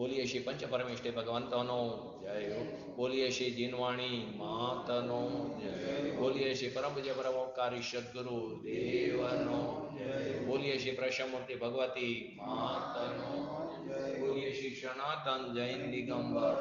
બોલીએ શ્રી પંચ પરમેષ્ઠી ભગવંતોનો જય હો. બોલીએ શ્રી જીનવાણી માતનો જય. બોલીએ શ્રી પરમ પૂજ્ય પરમોપકારી સદગુરુ દેવનો જય. બોલીએ શ્રી પ્રશમૂર્તિ ભગવતી માતનો જય. બોલીએ શ્રી સનાતન જૈન દિગંબર